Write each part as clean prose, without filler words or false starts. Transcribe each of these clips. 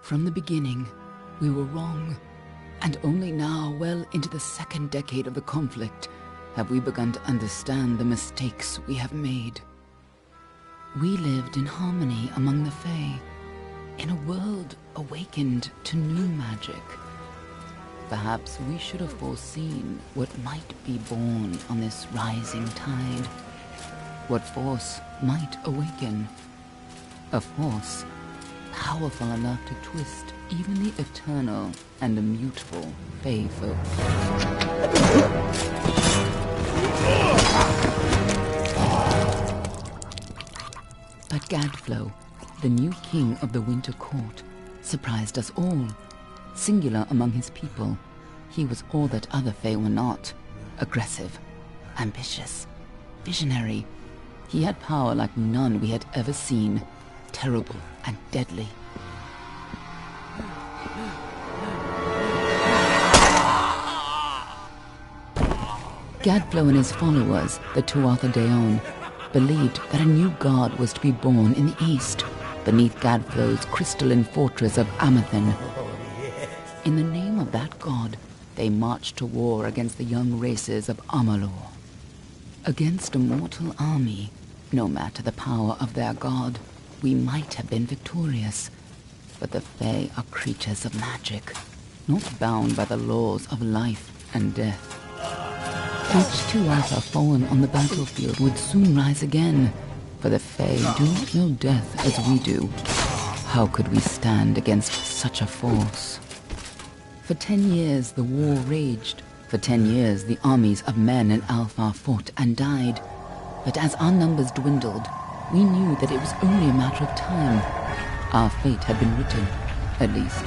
From the beginning, we were wrong, and only now, well into the second decade of the conflict, have we begun to understand the mistakes we have made. We lived in harmony among the Fae, in a world awakened to new magic. Perhaps we should have foreseen what might be born on this rising tide. What force might awaken. A force powerful enough to twist even the eternal and immutable Fae folk. But Gadflow, the new king of the Winter Court, surprised us all. Singular among his people, he was all that other Fae were not. Aggressive, ambitious, visionary. He had power like none we had ever seen. Terrible and deadly. Gadflow and his followers, the Tuatha Deon, believed that a new god was to be born in the east, beneath Gadflow's crystalline fortress of Amathen. In the name of that god, they marched to war against the young races of Amalur. Against a mortal army, no matter the power of their god, we might have been victorious. But the Fae are creatures of magic, not bound by the laws of life and death. Each Tuatha fallen on the battlefield would soon rise again, for the Fae do not know death as we do. How could we stand against such a force? For 10 years the war raged. For 10 years the armies of men and Alpha fought and died. But as our numbers dwindled, we knew that it was only a matter of time. Our fate had been written. At least,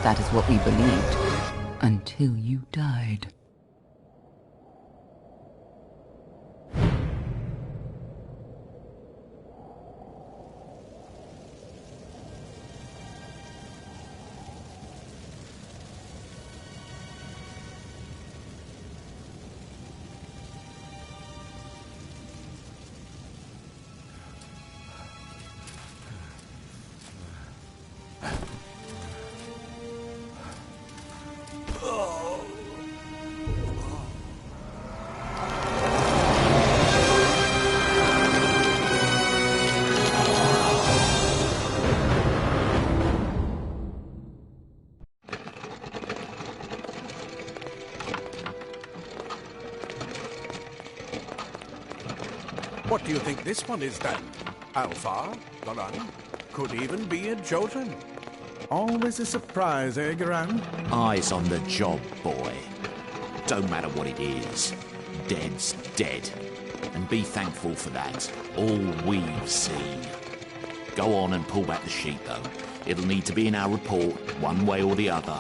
that is what we believed. Until you died. What do you think this one is then? Alpha? Garan? Could even be a Jotun. Always a surprise, eh, Garan? Eyes on the job, boy. Don't matter what it is. Dead's dead. And be thankful for that. All we've seen. Go on and pull back the sheet, though. It'll need to be in our report, one way or the other.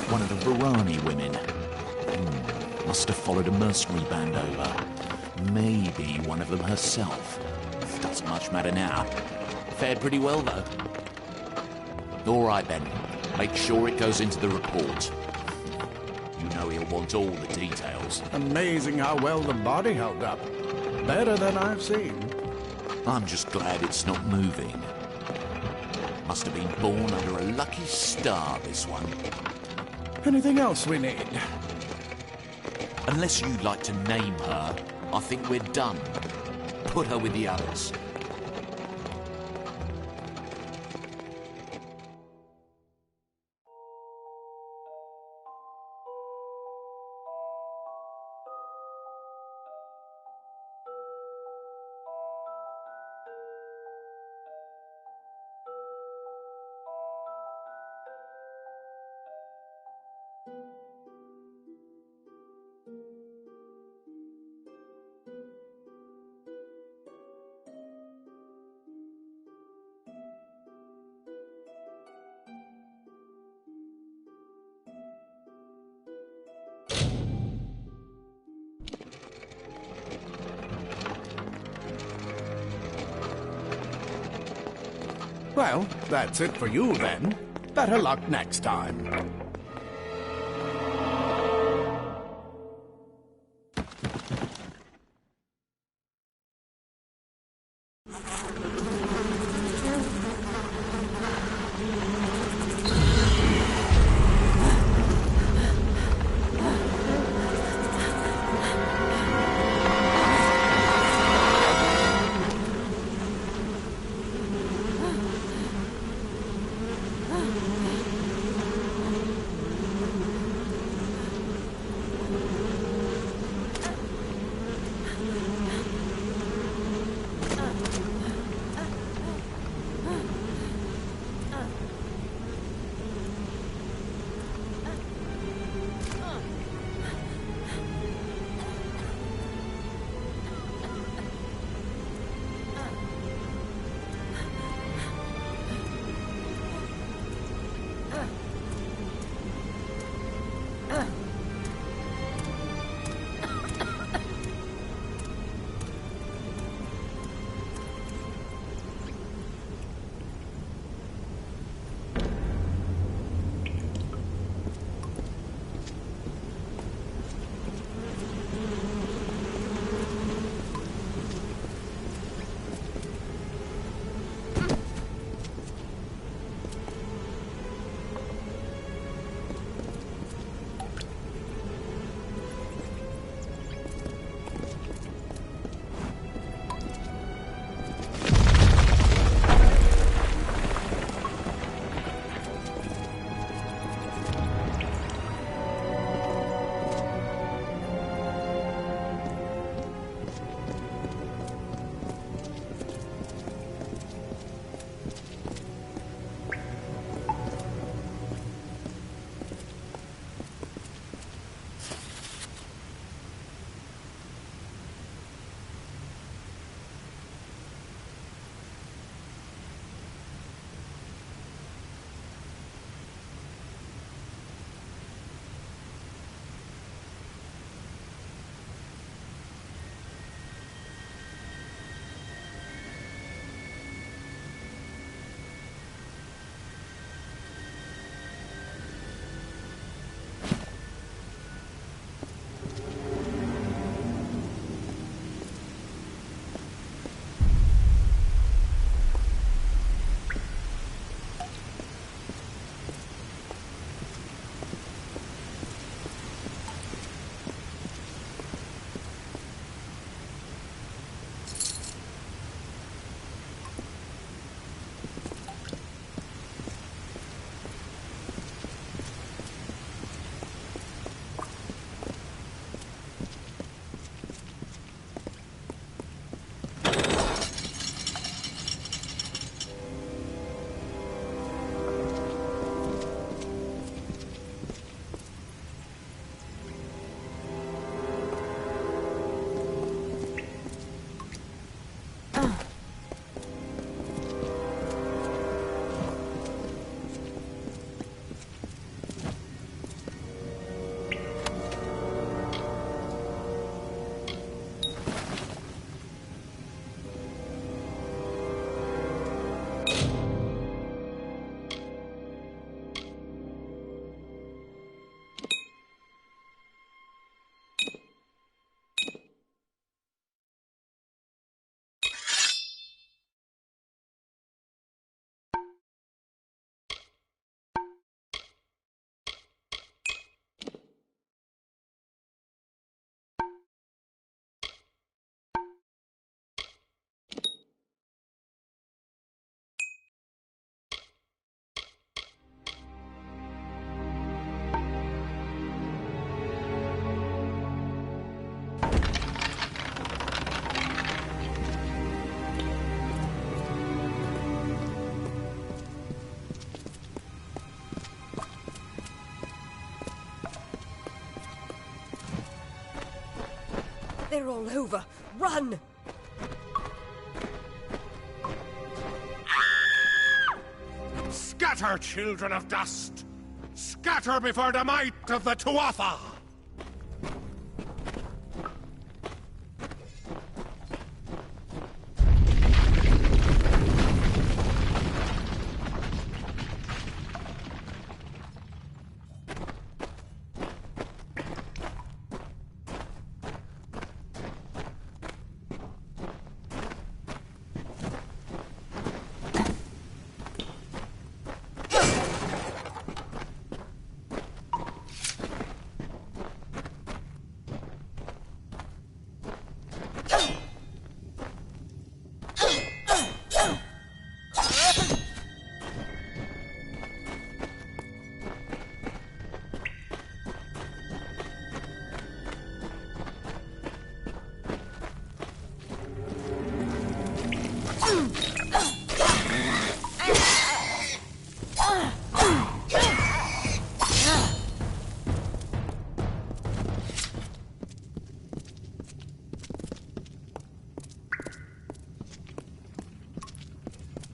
One of the Varani women. Must have followed a mercenary band over. Maybe one of them herself. Doesn't much matter now. Fared pretty well, though. All right, then. Make sure it goes into the report. You know he'll want all the details. Amazing how well the body held up. Better than I've seen. I'm just glad it's not moving. Must have been born under a lucky star, this one. Anything else we need? Unless you'd like to name her, I think we're done. Put her with the others. Well, that's it for you then. Better luck next time. They're all over. Run! Scatter, children of dust! Scatter before the might of the Tuatha!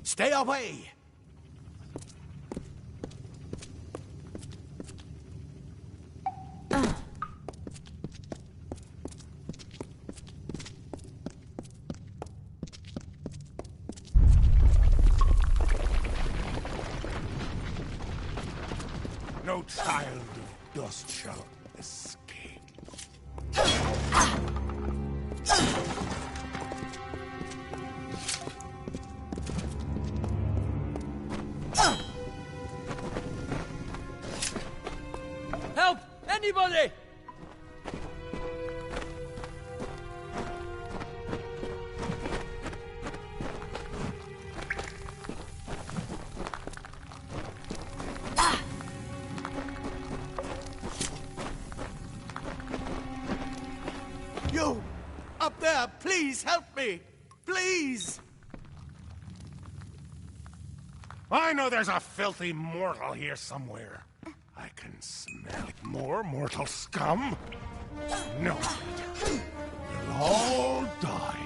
Stay away! No child of dust shall escape. Help! Anybody! You! Up there, please help me! Please! I know there's a filthy mortal here somewhere. I can smell more mortal scum. No. You'll all die.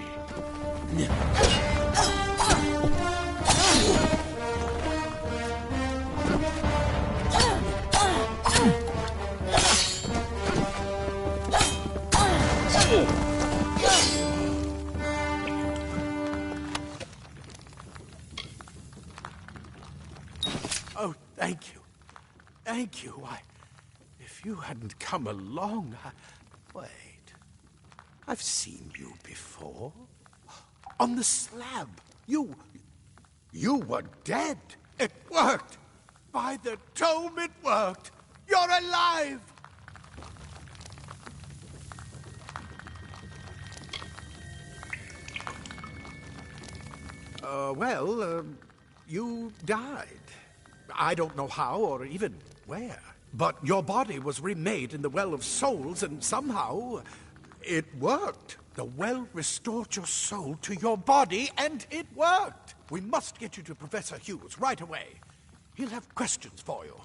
Oh, thank you. Thank you. If you hadn't come along, Wait. I've seen you before. On the slab. You were dead. It worked. By the tome, it worked. You're alive. You died. I don't know how or even where. But your body was remade in the Well of Souls, and somehow it worked. The well restored your soul to your body, and it worked. We must get you to Professor Hughes right away. He'll have questions for you.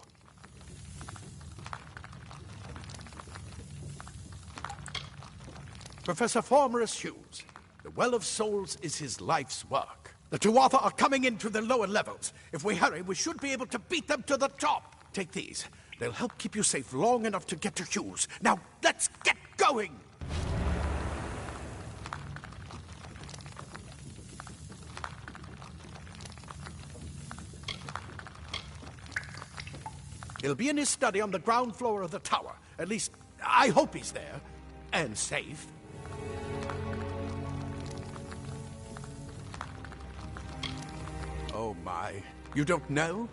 Professor Formorus Hughes, the Well of Souls is his life's work. The Tuatha are coming into the lower levels. If we hurry, we should be able to beat them to the top. Take these. They'll help keep you safe long enough to get to Hughes. Now, let's get going! He'll be in his study on the ground floor of the tower. At least, I hope he's there. And safe. Oh, my. You don't know?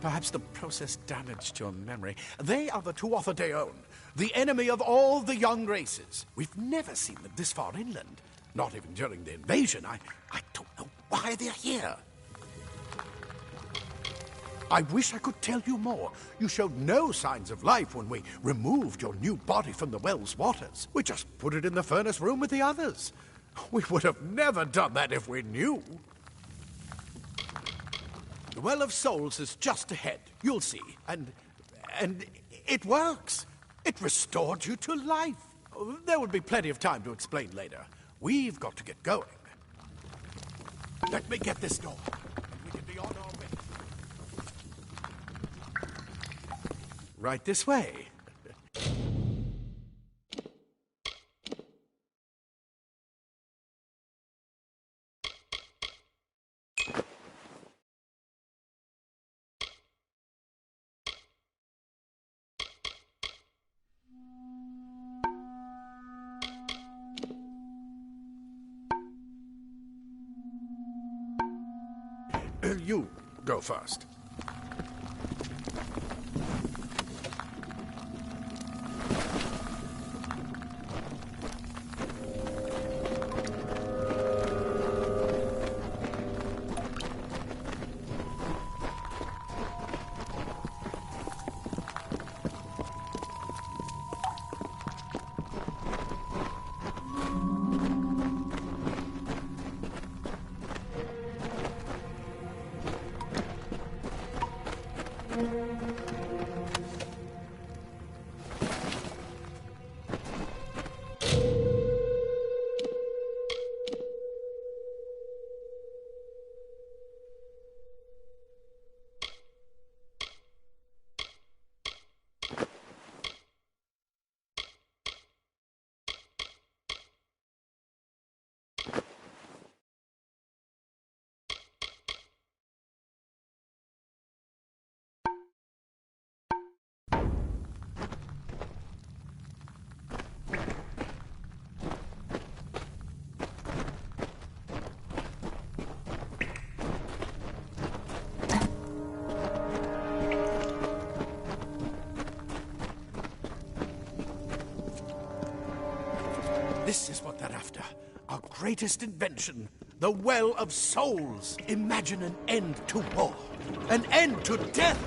Perhaps the process damaged your memory. They are the Tuatha Deon, the enemy of all the young races. We've never seen them this far inland. Not even during the invasion. I don't know why they're here. I wish I could tell you more. You showed no signs of life when we removed your new body from the well's waters. We just put it in the furnace room with the others. We would have never done that if we knew. The Well of Souls is just ahead. You'll see. And it works. It restored you to life. There will be plenty of time to explain later. We've got to get going. Let me get this door. We can be on our way. Right this way. You go first. This is what they're after. Our greatest invention. The Well of Souls. Imagine an end to war. An end to death.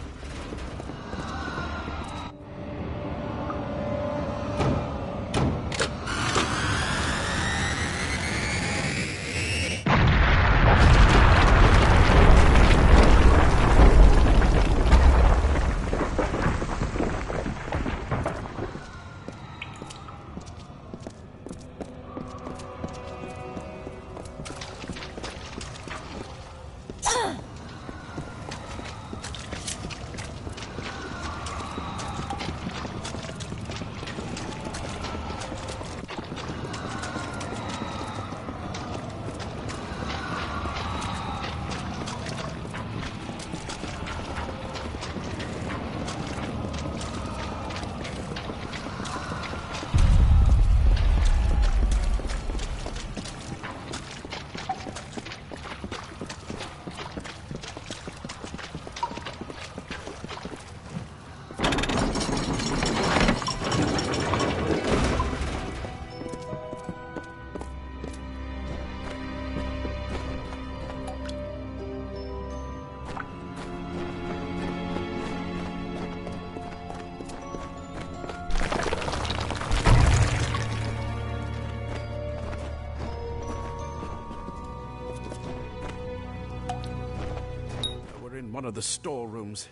One of the storerooms.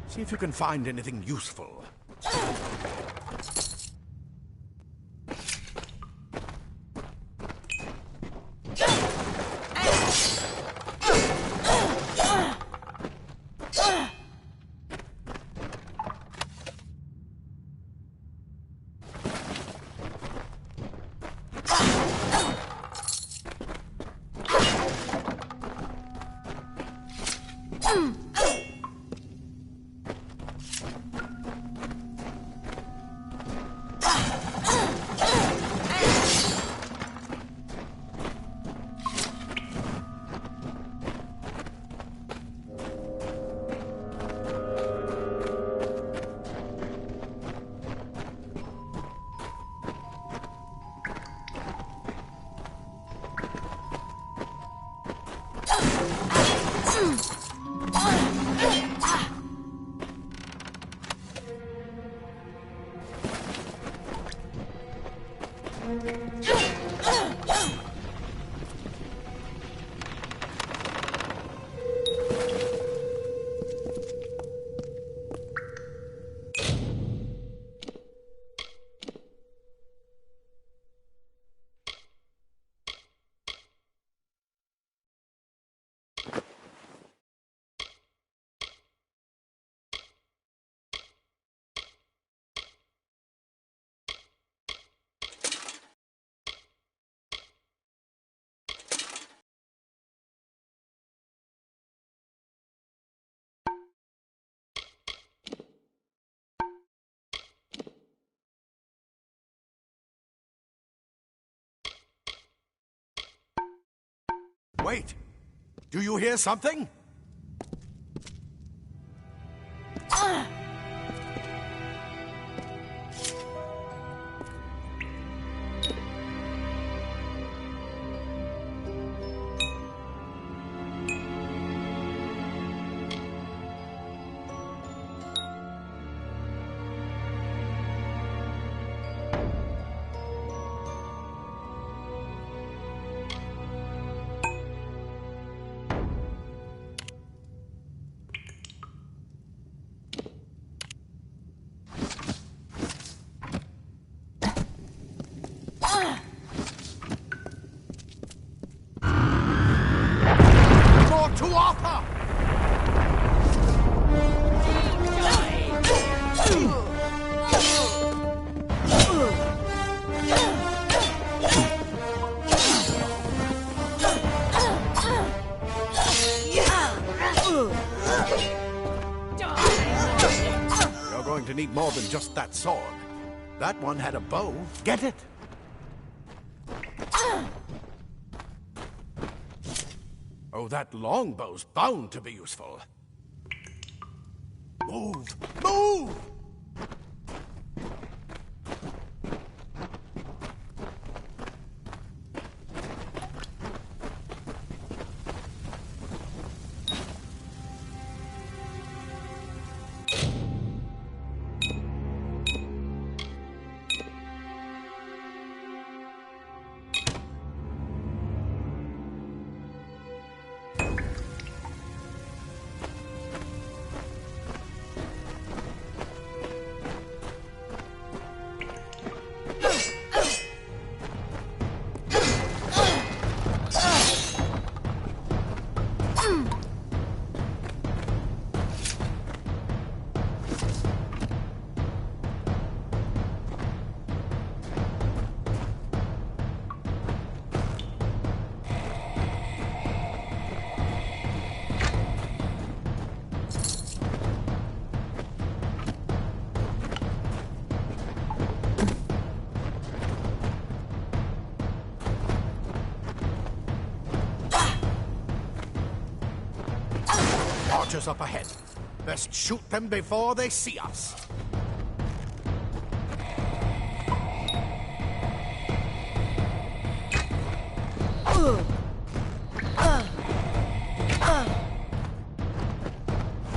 See if you can find anything useful. Wait! Do you hear something? Need more than just that sword. That one had a bow. Get it? Oh, that longbow's bound to be useful. Move! Move! Archers up ahead. Best shoot them before they see us.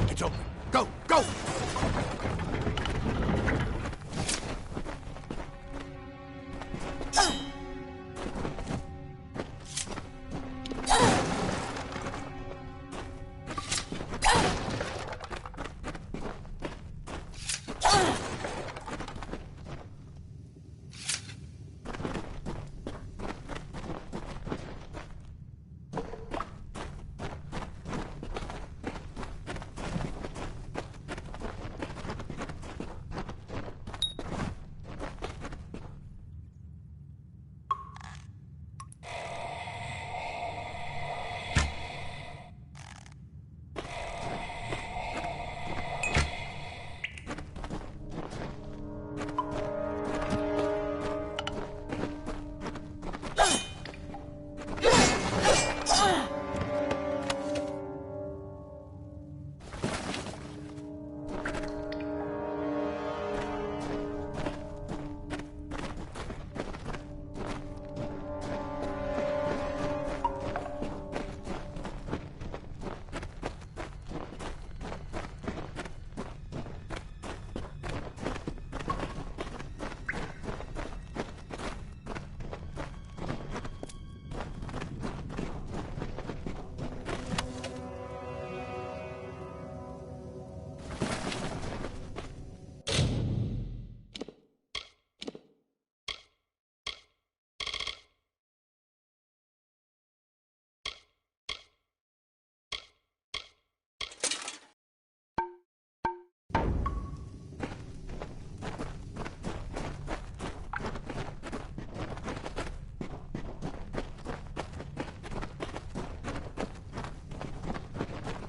It's open. Go, go!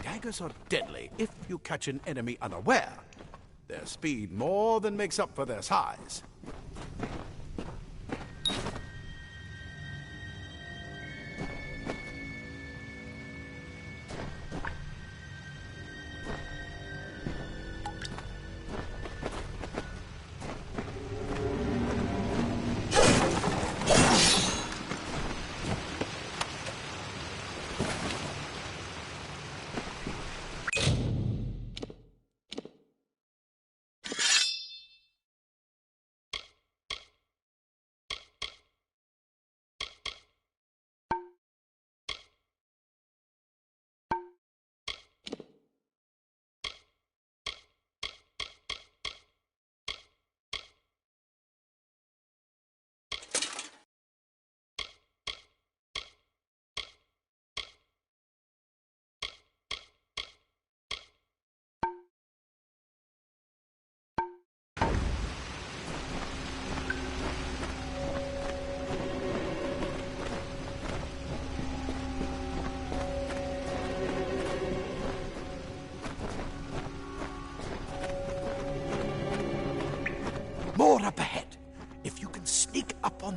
Daggers are deadly if you catch an enemy unaware. Their speed more than makes up for their size.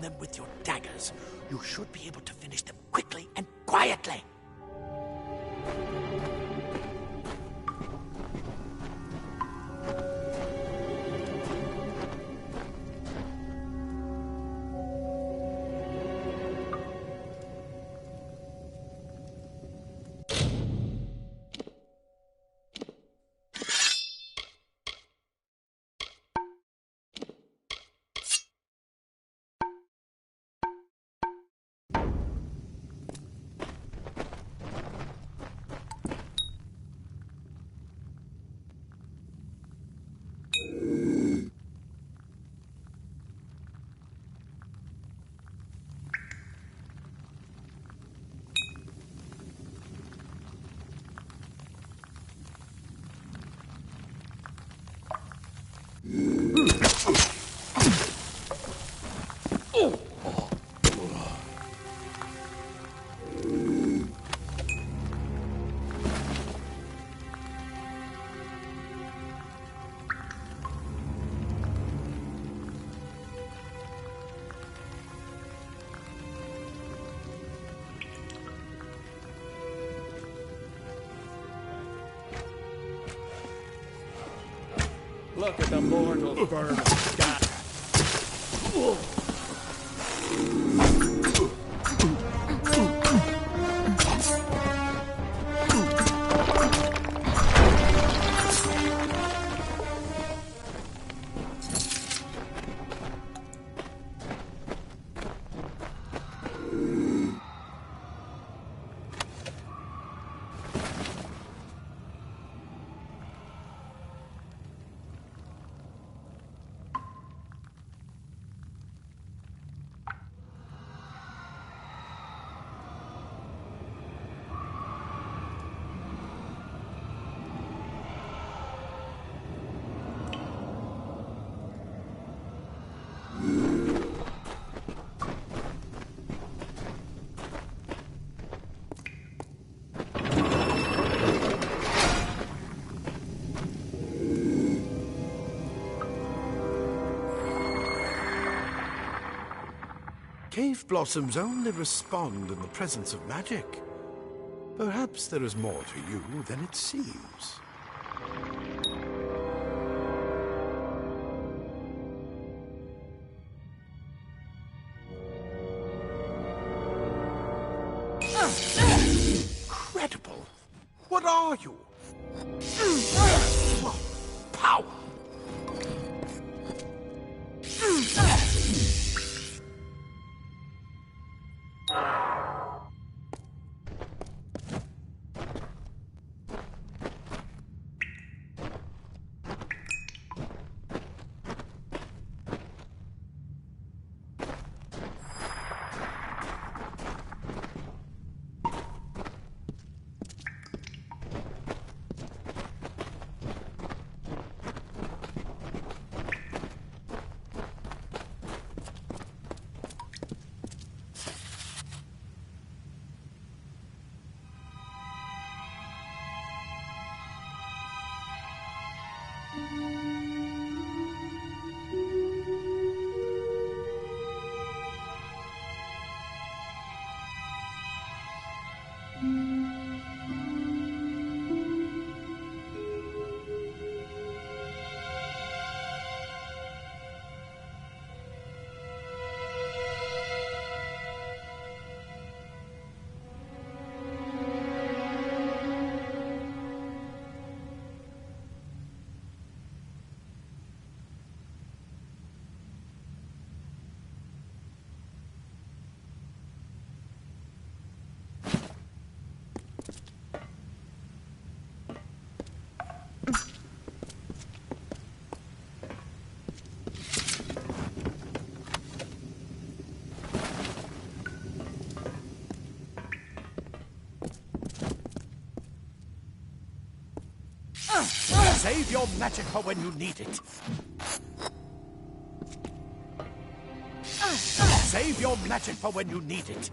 them with your daggers. You should be able to finish them quickly and quietly. Look at the mortal burn of sky. Cave blossoms only respond in the presence of magic. Perhaps there is more to you than it seems. Incredible! What are you? Power! Save your magic for when you need it. Save your magic for when you need it.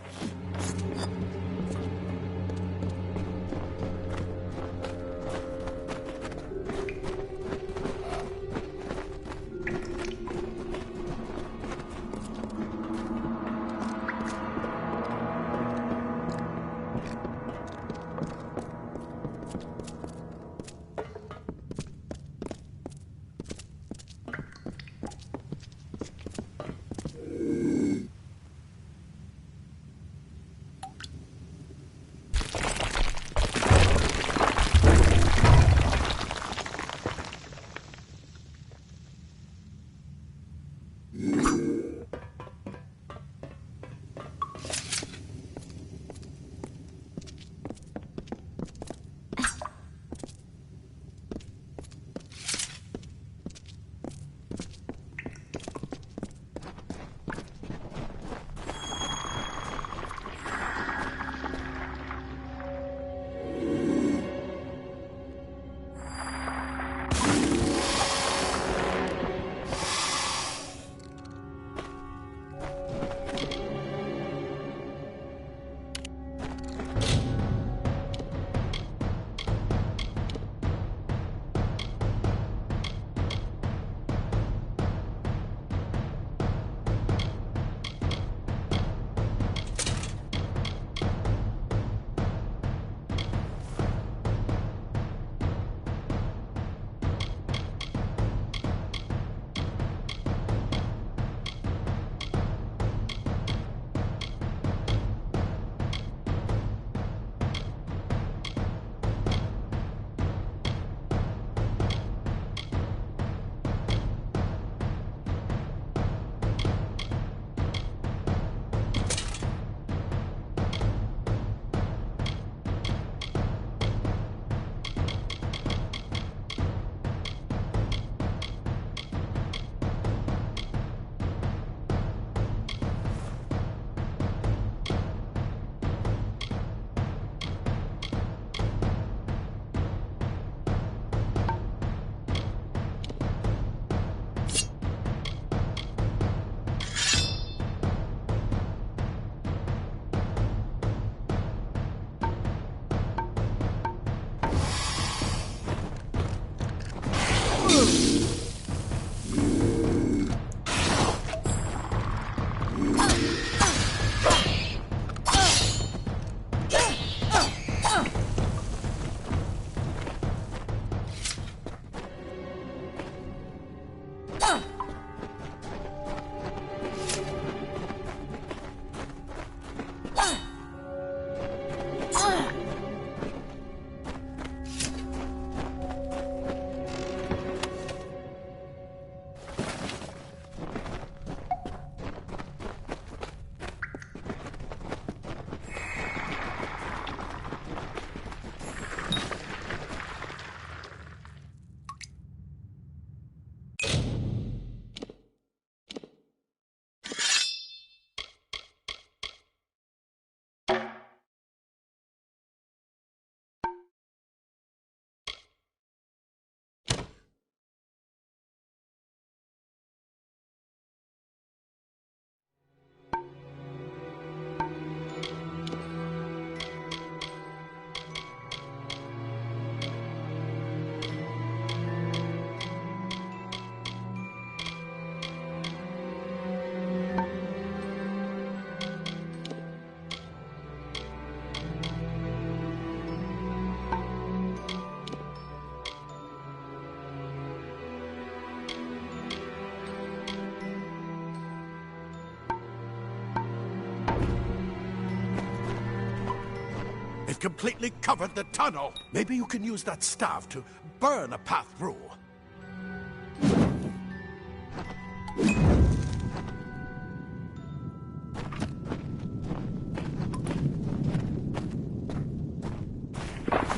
We've completely covered the tunnel. Maybe you can use that staff to burn a path through.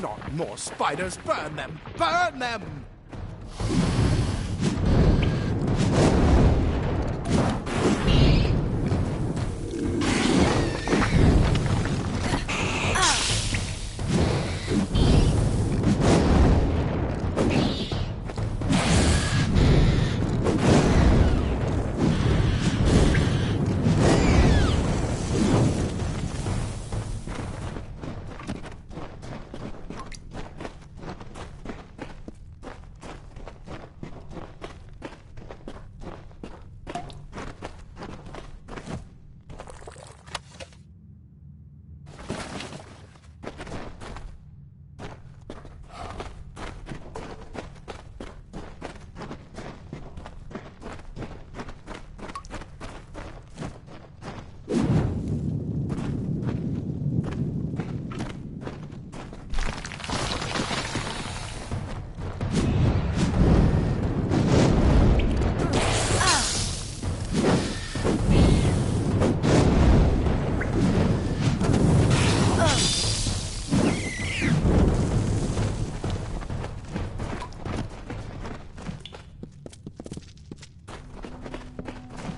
Not more spiders. Burn them! Burn them!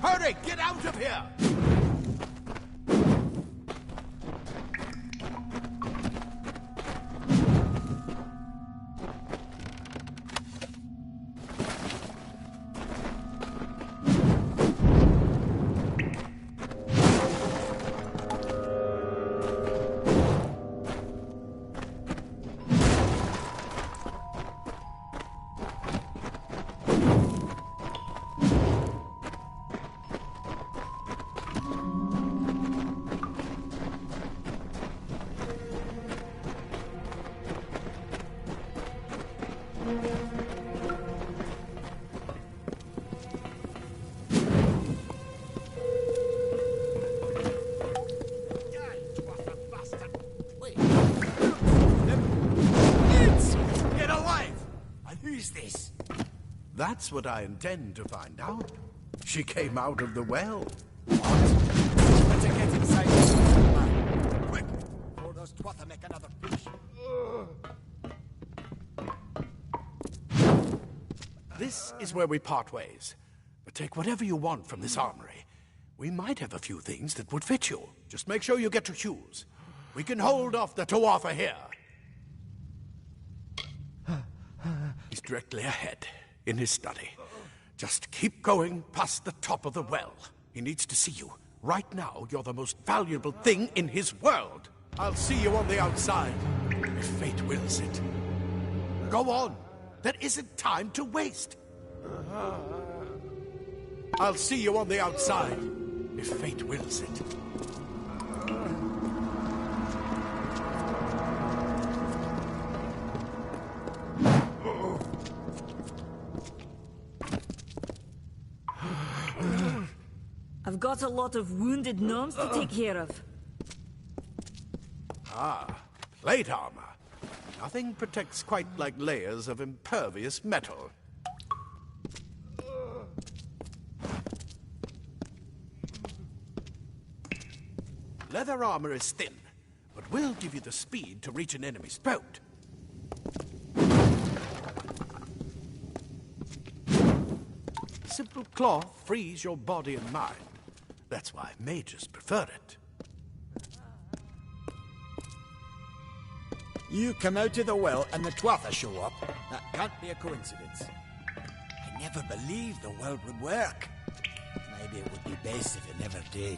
Hurry! Get out of here! That's what I intend to find out. She came out of the well. What? Better get inside this man. Quick, before those twatha make another push. This is where we part ways. But take whatever you want from this armory. We might have a few things that would fit you. Just make sure you get your shoes. We can hold off the Tuatha here. He's directly ahead, in his study. Just keep going past the top of the well. He needs to see you. Right now, you're the most valuable thing in his world. I'll see you on the outside, if fate wills it. Go on. There isn't time to waste. I'll see you on the outside, if fate wills it. I've got a lot of wounded gnomes to take care of. Ah, plate armor. Nothing protects quite like layers of impervious metal. Leather armor is thin, but will give you the speed to reach an enemy's throat. Simple cloth frees your body and mind. That's why mages prefer it. You come out of the well and the twatha show up. That can't be a coincidence. I never believed the world would work. Maybe it would be best if it never did.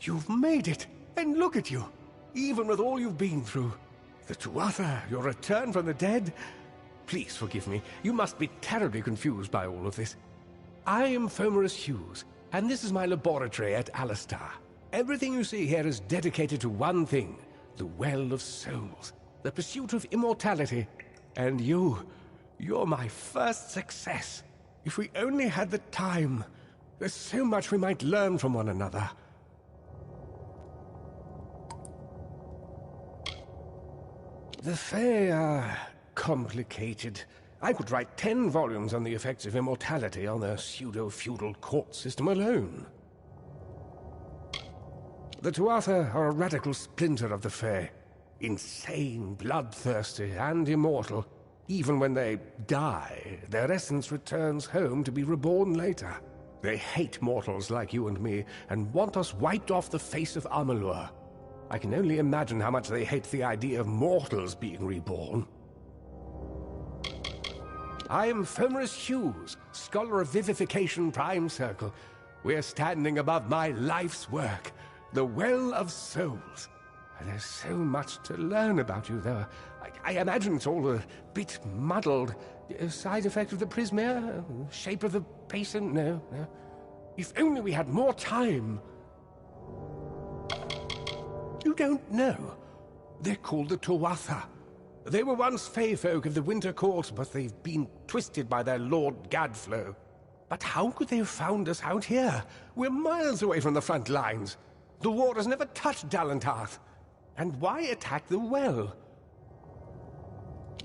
You've made it, and look at you, even with all you've been through. The Tuatha, your return from the dead. Please forgive me, you must be terribly confused by all of this. I am Fomerus Hughes, and this is my laboratory at Alistar. Everything you see here is dedicated to one thing, the Well of Souls, the pursuit of immortality. And you're my first success. If we only had the time, there's so much we might learn from one another. The Fae are complicated. I could write 10 volumes on the effects of immortality on their pseudo-feudal court system alone. The Tuatha are a radical splinter of the Fae. Insane, bloodthirsty, and immortal. Even when they die, their essence returns home to be reborn later. They hate mortals like you and me, and want us wiped off the face of Amalur. I can only imagine how much they hate the idea of mortals being reborn. I am Fomerus Hughes, Scholar of Vivification Prime Circle. We're standing above my life's work, the Well of Souls. And there's so much to learn about you, though. I imagine it's all a bit muddled. A side effect of the prismere? Shape of the basin? No. If only we had more time. You don't know. They're called the Tuatha. They were once Fae folk of the Winter Court, but they've been twisted by their Lord Gadflow. But how could they have found us out here? We're miles away from the front lines. The war has never touched Dalantarth. And why attack the well?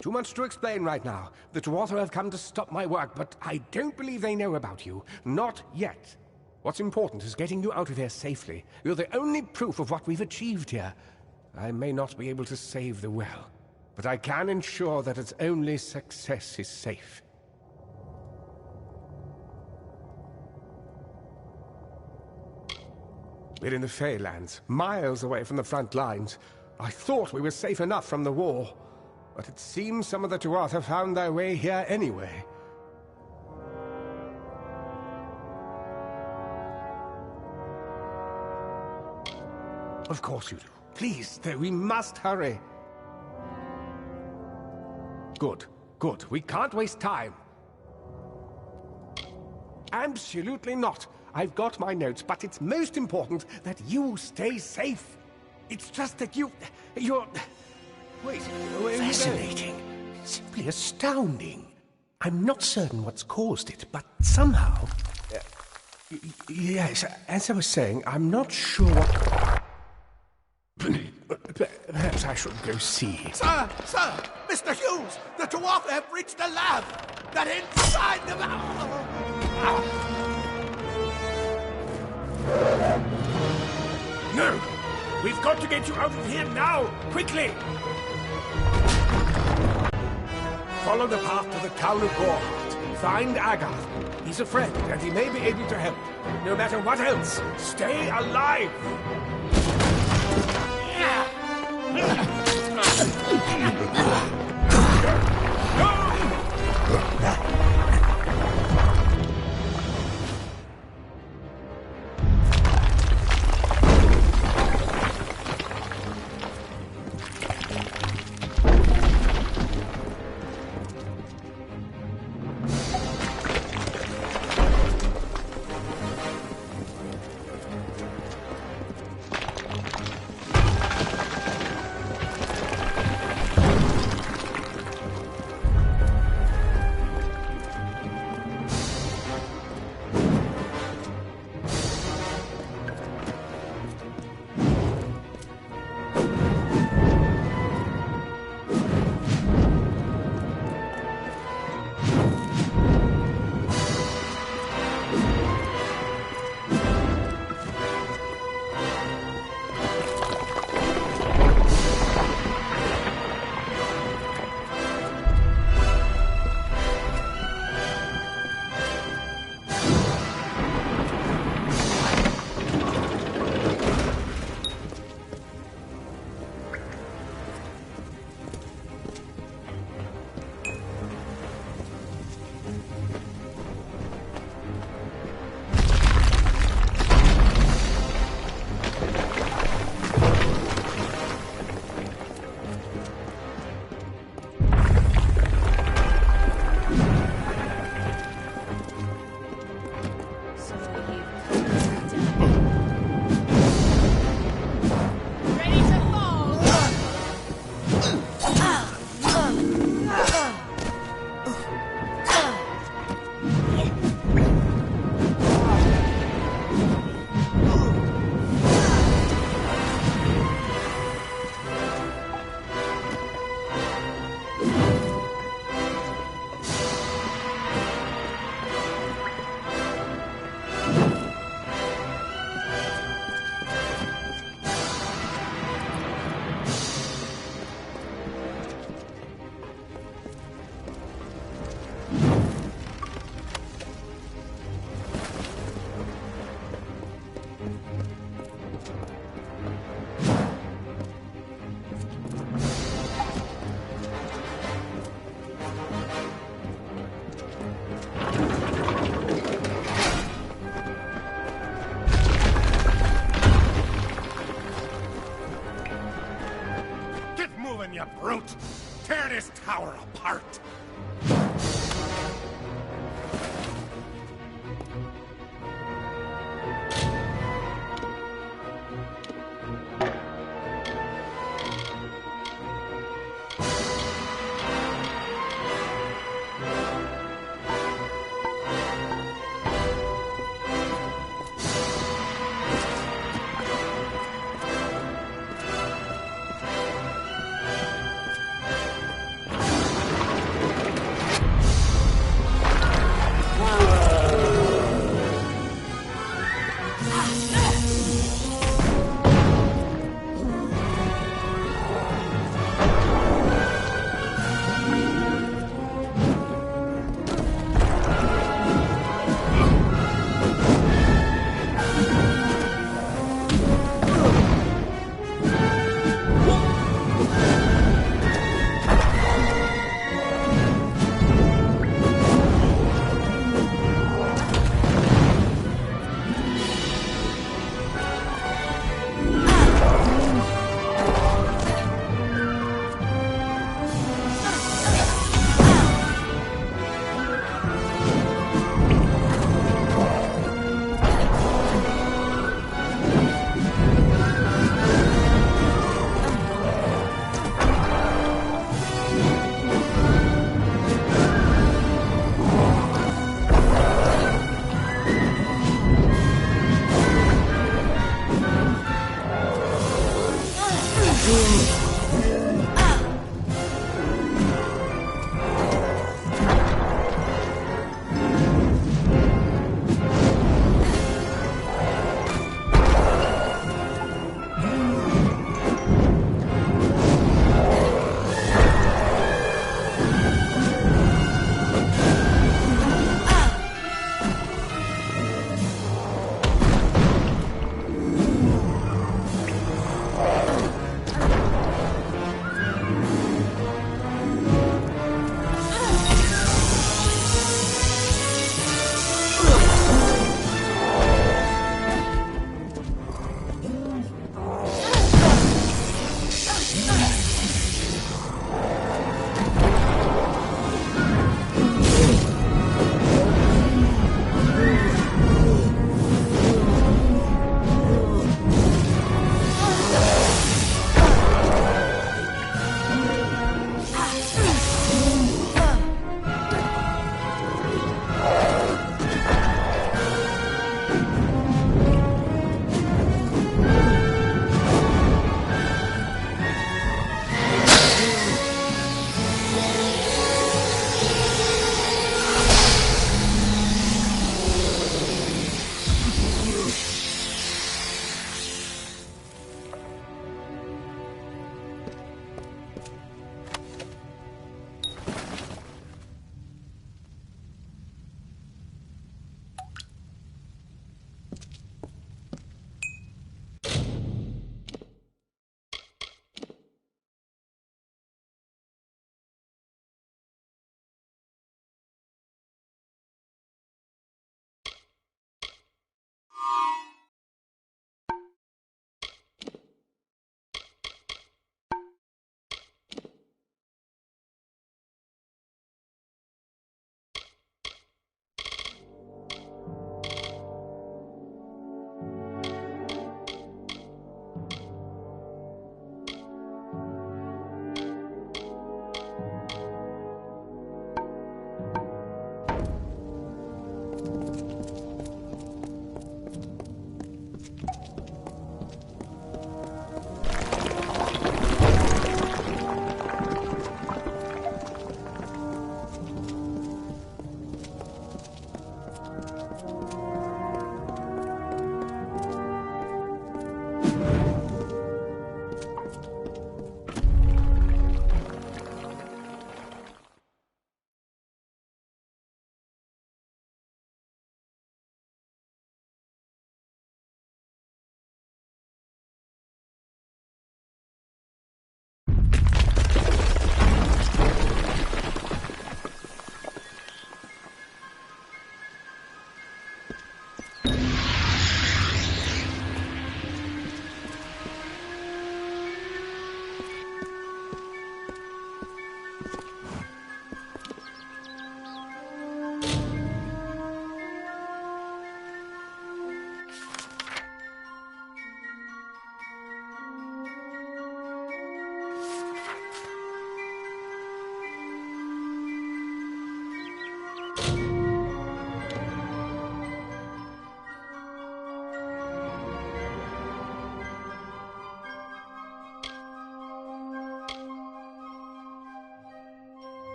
Too much to explain right now. The Tuatha have come to stop my work, but I don't believe they know about you. Not yet. What's important is getting you out of here safely. You're the only proof of what we've achieved here. I may not be able to save the well, but I can ensure that its only success is safe. We're in the Feylands, miles away from the front lines. I thought we were safe enough from the war, but it seems some of the Tuatha found their way here anyway. Of course you do. Please, though, we must hurry. Good. We can't waste time. Absolutely not. I've got my notes, but it's most important that you stay safe. It's just that you're... Wait, fascinating. Simply astounding. I'm not certain what's caused it, but somehow... yes, as I was saying, I'm not sure what... Perhaps I should go see. Sir! Mr. Hughes! The Tuatha have reached the lab! That inside the lab! No! We've got to get you out of here now! Quickly! Follow the path to the town of Gorhart. Find Agath. He's a friend, and he may be able to help. No matter what else, stay alive! brute! Tear this tower apart!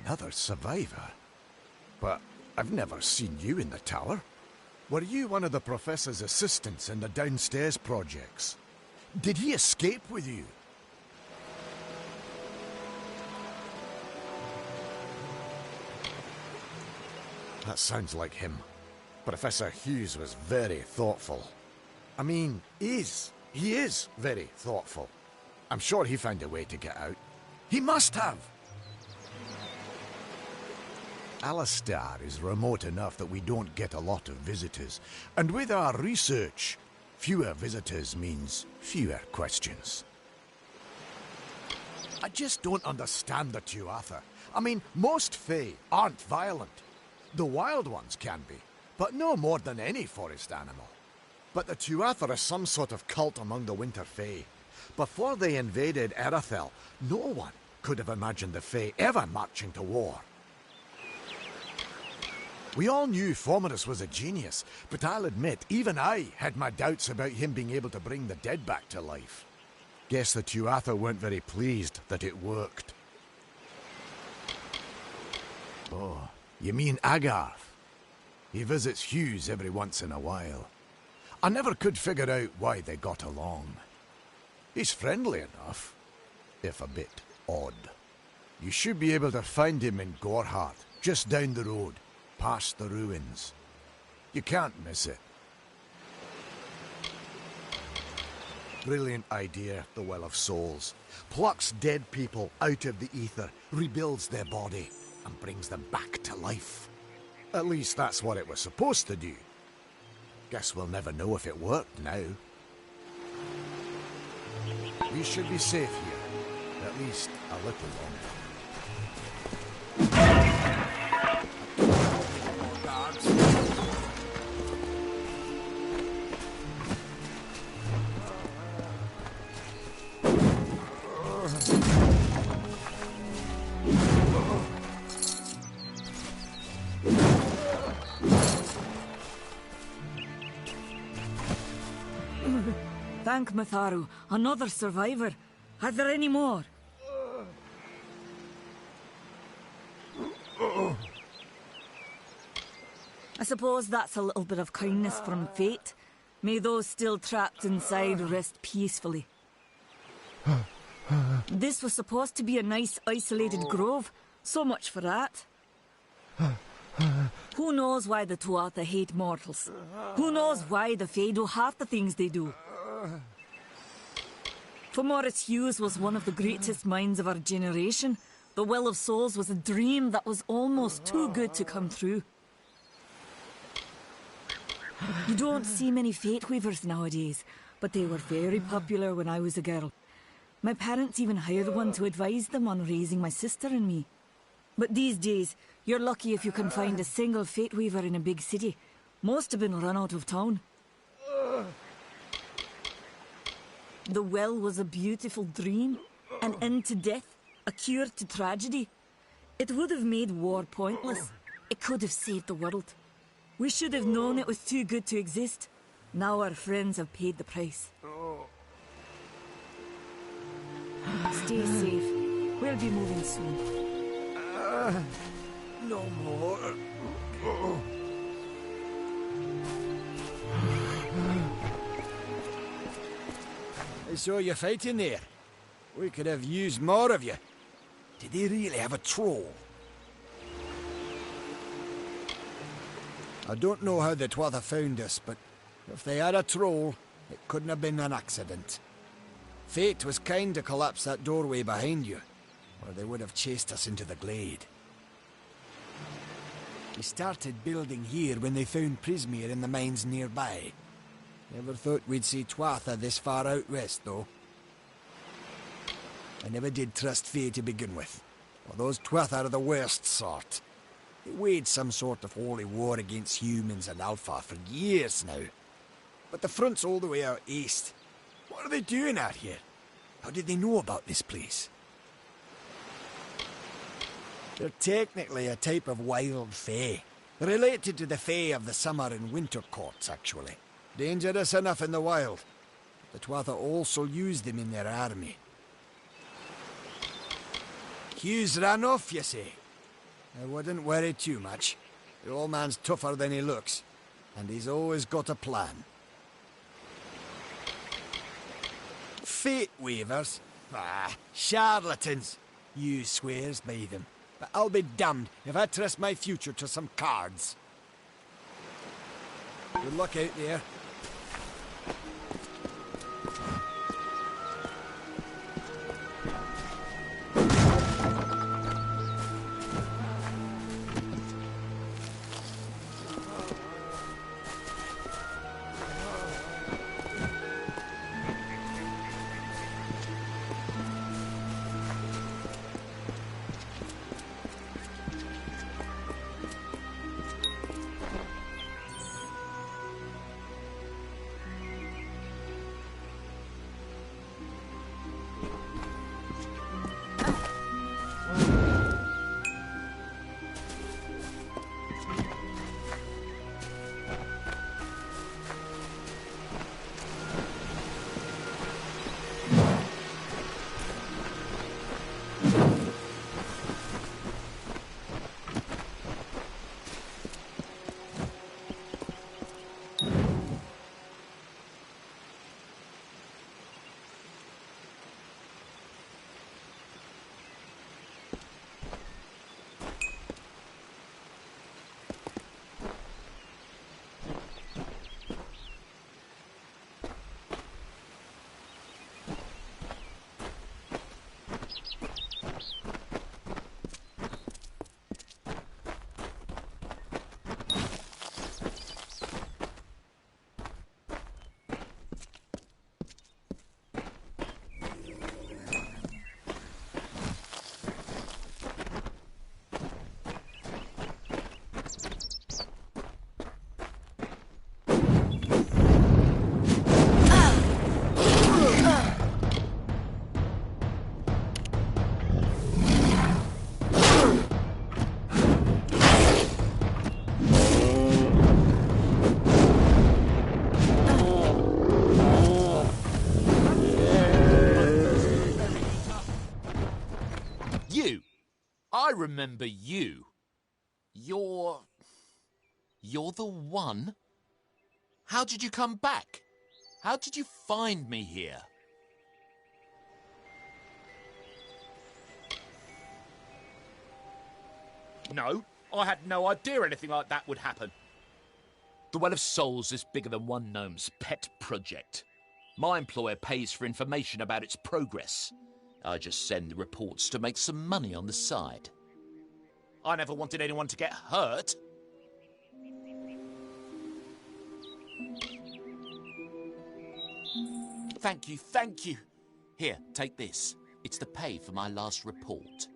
Another survivor? But I've never seen you in the tower. Were you one of the Professor's assistants in the downstairs projects? Did he escape with you? That sounds like him. Professor Hughes was very thoughtful. I mean, he is very thoughtful. I'm sure he found a way to get out. He must have! Alistair is remote enough that we don't get a lot of visitors. And with our research, fewer visitors means fewer questions. I just don't understand the Tuatha. I mean, most Fae aren't violent. The wild ones can be, but no more than any forest animal. But the Tuatha are some sort of cult among the Winter Fae. Before they invaded Erythel, no one could have imagined the Fae ever marching to war. We all knew Fomerus was a genius, but I'll admit, even I had my doubts about him being able to bring the dead back to life. Guess the Tuatha weren't very pleased that it worked. Oh, you mean Agarth? He visits Hughes every once in a while. I never could figure out why they got along. He's friendly enough, if a bit odd. You should be able to find him in Gorhart, just down the road, past the ruins. You can't miss it. Brilliant idea, the Well of Souls. Plucks dead people out of the ether, rebuilds their body, and brings them back to life. At least that's what it was supposed to do. Guess we'll never know if it worked now. We should be safe here, at least a little longer. Thank Matharu, another survivor. Are there any more? I suppose that's a little bit of kindness from fate. May those still trapped inside rest peacefully. This was supposed to be a nice isolated grove. So much for that. Who knows why the Tuatha hate mortals? Who knows why the Fae do half the things they do? Fomerus Hughes was one of the greatest minds of our generation. The Well of Souls was a dream that was almost too good to come true. You don't see many Fate Weavers nowadays, but they were very popular when I was a girl. My parents even hired one to advise them on raising my sister and me. But these days, you're lucky if you can find a single Fate Weaver in a big city. Most have been run out of town. The well was a beautiful dream, an end to death, a cure to tragedy. It would have made war pointless. It could have saved the world. We should have known it was too good to exist. Now our friends have paid the price. Stay safe. We'll be moving soon. No more. I saw you fighting there. We could have used more of you. Did they really have a troll? I don't know how the Tuatha found us, but if they had a troll, it couldn't have been an accident. Fate was kind to collapse that doorway behind you, or they would have chased us into the glade. We started building here when they found Prismere in the mines nearby. Never thought we'd see Tuatha this far out west, though. I never did trust Fae to begin with. Well, those Tuatha are the worst sort. They waged some sort of holy war against humans and Alpha for years now. But the front's all the way out east. What are they doing out here? How did they know about this place? They're technically a type of wild Fae. Related to the Fae of the summer and winter courts, actually. Dangerous enough in the wild. The Tuatha also use them in their army. Hughes ran off, you say? I wouldn't worry too much. The old man's tougher than he looks, and he's always got a plan. Fate weavers? Ah, charlatans. You swears by them. But I'll be damned if I trust my future to some cards. Good luck out there. I remember you. You're the one? How did you come back? How did you find me here? No, I had no idea anything like that would happen. The Well of Souls is bigger than one gnome's pet project. My employer pays for information about its progress. I just send the reports to make some money on the side. I never wanted anyone to get hurt. Thank you, thank you. Here, take this. It's the pay for my last report.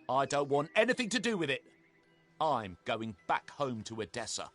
I don't want anything to do with it. I'm going back home to Odessa.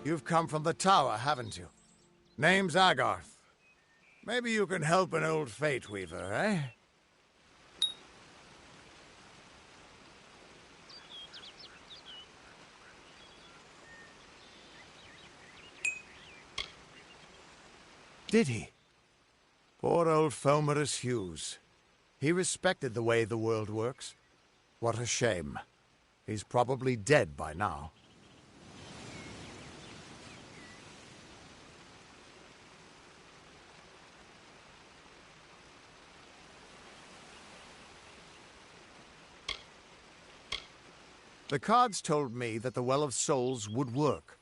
You've come from the tower, haven't you? Name's Agarth. Maybe you can help an old Fate Weaver, eh? Did he? Poor old Fomerus Hughes. He respected the way the world works. What a shame. He's probably dead by now. The cards told me that the Well of Souls would work,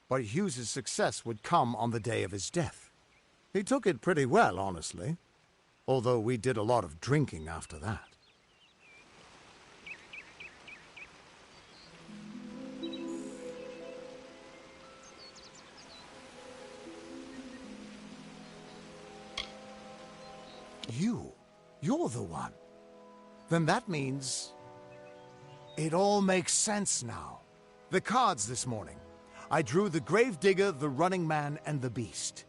but Hughes's success would come on the day of his death. He took it pretty well, honestly, although we did a lot of drinking after that. You're the one. Then that means... it all makes sense now. The cards this morning. I drew the Gravedigger, the Running Man, and the Beast.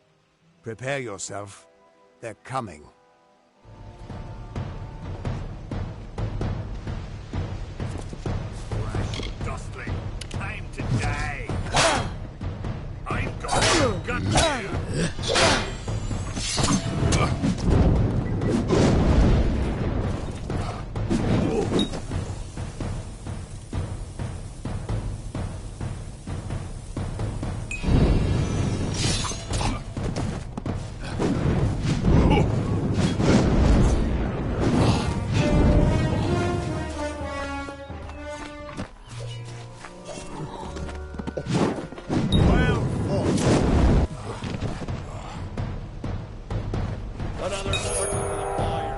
Prepare yourself. They're coming. Fresh dustling. Time to die. I've got you. Another mortal to the fire.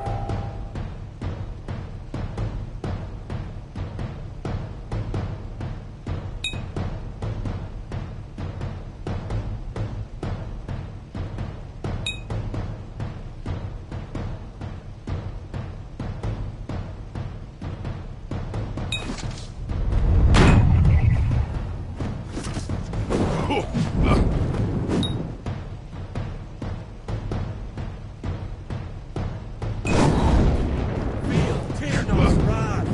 Feel Tyrnal's wrath.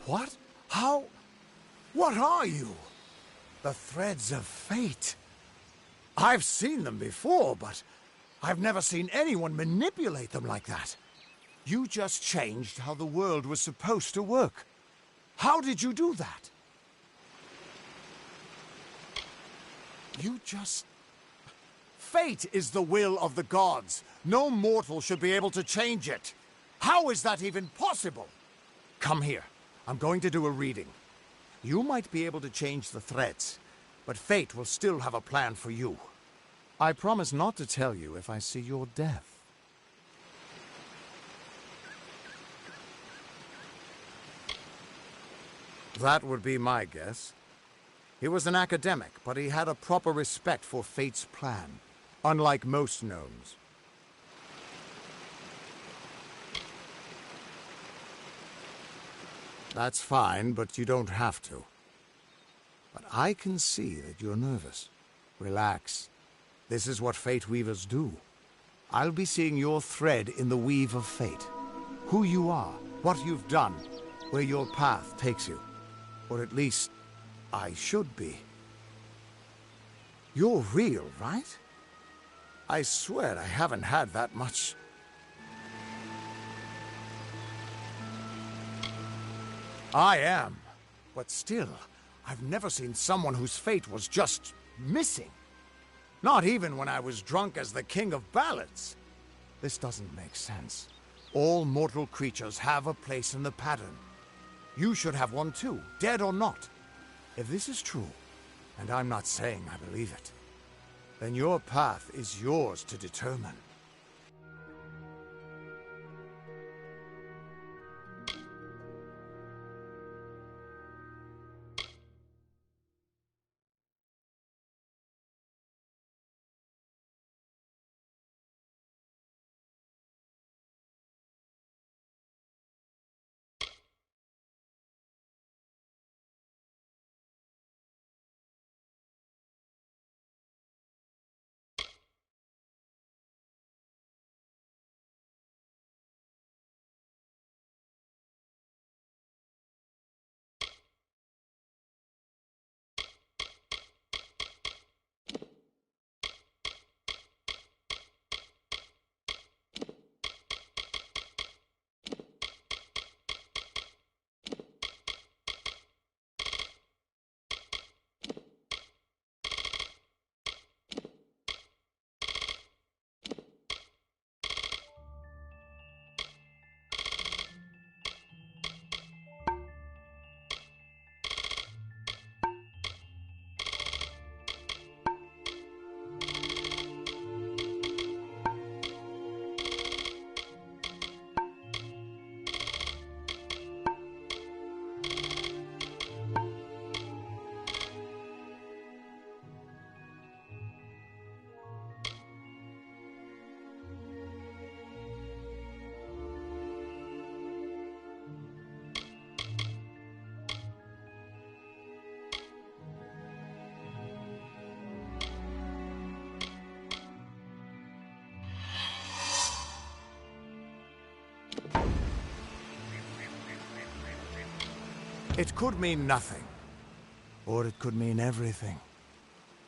What? How? What are you? The threads of fate. I've seen them before, but I've never seen anyone manipulate them like that. You just changed how the world was supposed to work. How did you do that? You just... Fate is the will of the gods. No mortal should be able to change it. How is that even possible? Come here. I'm going to do a reading. You might be able to change the threads, but fate will still have a plan for you. I promise not to tell you if I see your death. That would be my guess. He was an academic, but he had a proper respect for fate's plan, unlike most gnomes. That's fine, but you don't have to. But I can see that you're nervous. Relax. This is what fate weavers do. I'll be seeing your thread in the weave of fate. Who you are, what you've done, where your path takes you. Or at least, I should be. You're real, right? I swear I haven't had that much... I am. But still, I've never seen someone whose fate was just missing. Not even when I was drunk as the King of Ballads. This doesn't make sense. All mortal creatures have a place in the pattern. You should have one too, dead or not. If this is true, and I'm not saying I believe it, then your path is yours to determine. It could mean nothing. Or it could mean everything.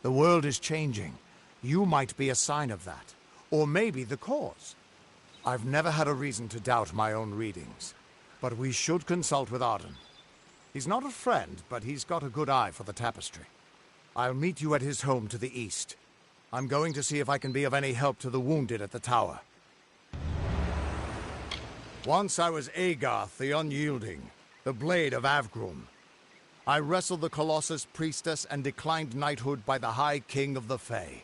The world is changing. You might be a sign of that. Or maybe the cause. I've never had a reason to doubt my own readings. But we should consult with Arden. He's not a friend, but he's got a good eye for the tapestry. I'll meet you at his home to the east. I'm going to see if I can be of any help to the wounded at the tower. Once I was Agarth the Unyielding, the Blade of Avgrum. I wrestled the Colossus priestess and declined knighthood by the High King of the Fae.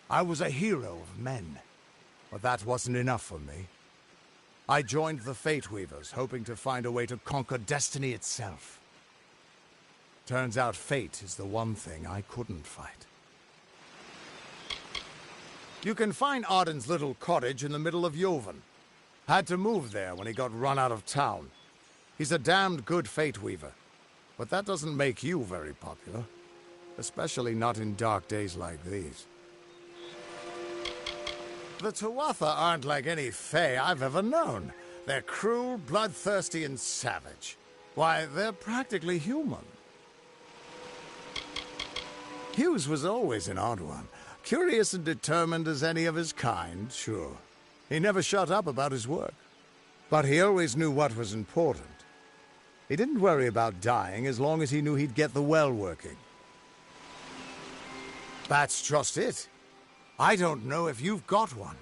I was a hero of men, but that wasn't enough for me. I joined the Fate Weavers, hoping to find a way to conquer destiny itself. Turns out fate is the one thing I couldn't fight. You can find Arden's little cottage in the middle of Joven. Had to move there when he got run out of town. He's a damned good Fate Weaver. But that doesn't make you very popular. Especially not in dark days like these. The Tuatha aren't like any Fae I've ever known. They're cruel, bloodthirsty, and savage. Why, they're practically human. Hughes was always an odd one. Curious and determined as any of his kind, sure. He never shut up about his work. But he always knew what was important. He didn't worry about dying as long as he knew he'd get the well working. That's just it. I don't know if you've got one,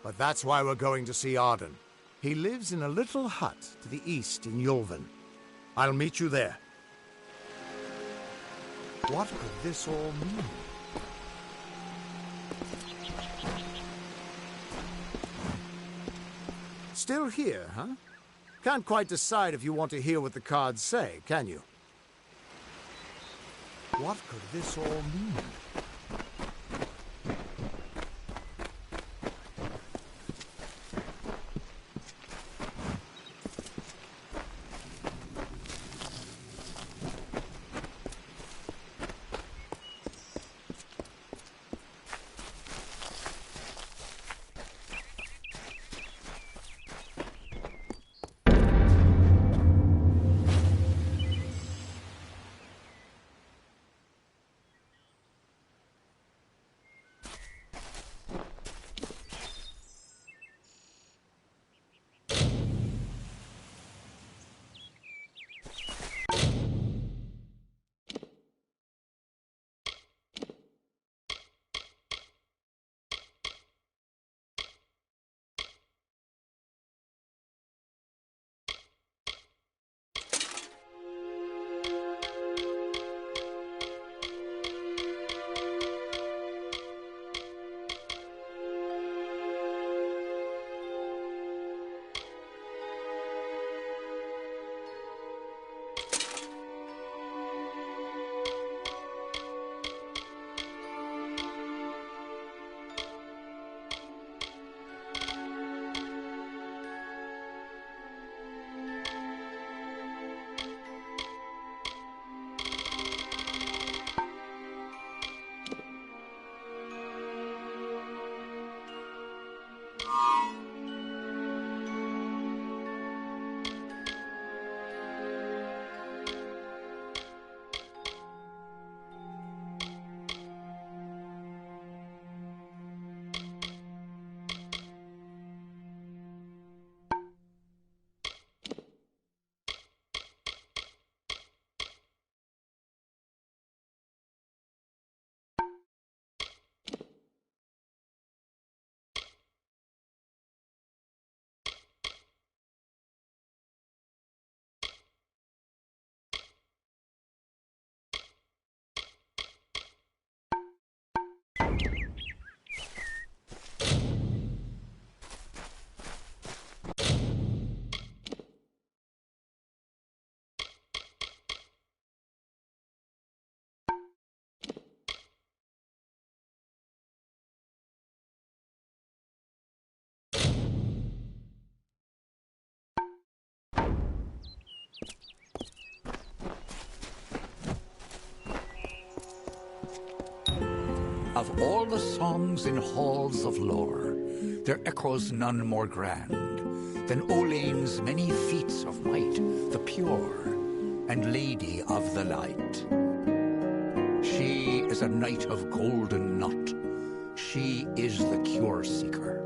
but that's why we're going to see Arden. He lives in a little hut to the east in Joven. I'll meet you there. What could this all mean? Still here, huh? Can't quite decide if you want to hear what the cards say, can you? What could this all mean? Of all the songs in halls of lore, there echoes none more grand than Olain's many feats of might, the pure, and Lady of the Light. She is a knight of golden knot. She is the cure seeker,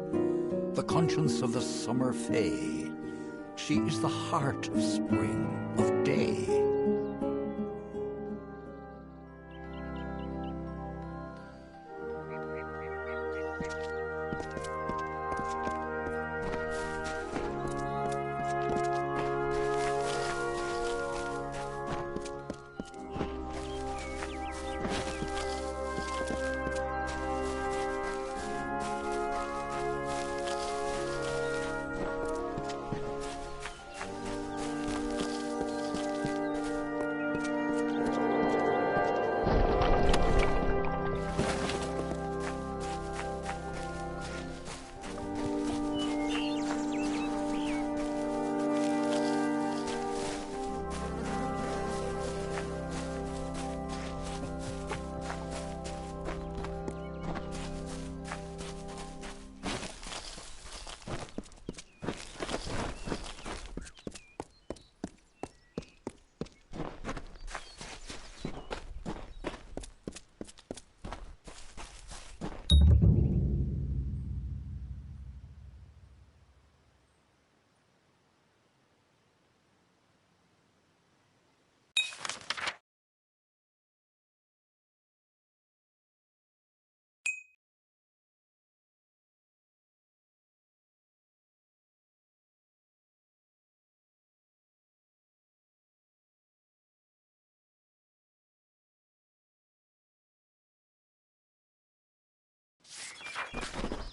the conscience of the summer fae. She is the heart of spring, of day.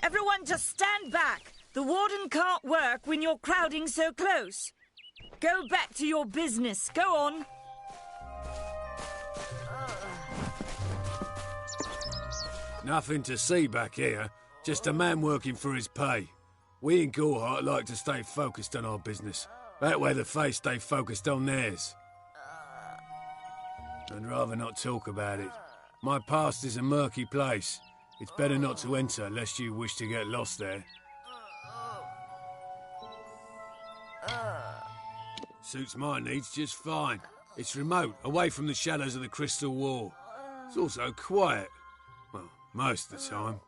Everyone just stand back. The warden can't work when you're crowding so close. Go back to your business. Go on. Nothing to see back here. Just a man working for his pay. We in Gorhart like to stay focused on our business. That way the Fae stay focused on theirs. I'd rather not talk about it. My past is a murky place. It's better not to enter lest you wish to get lost there. Suits my needs just fine. It's remote, away from the shadows of the Crystal Wall. It's also quiet. Well, most of the time.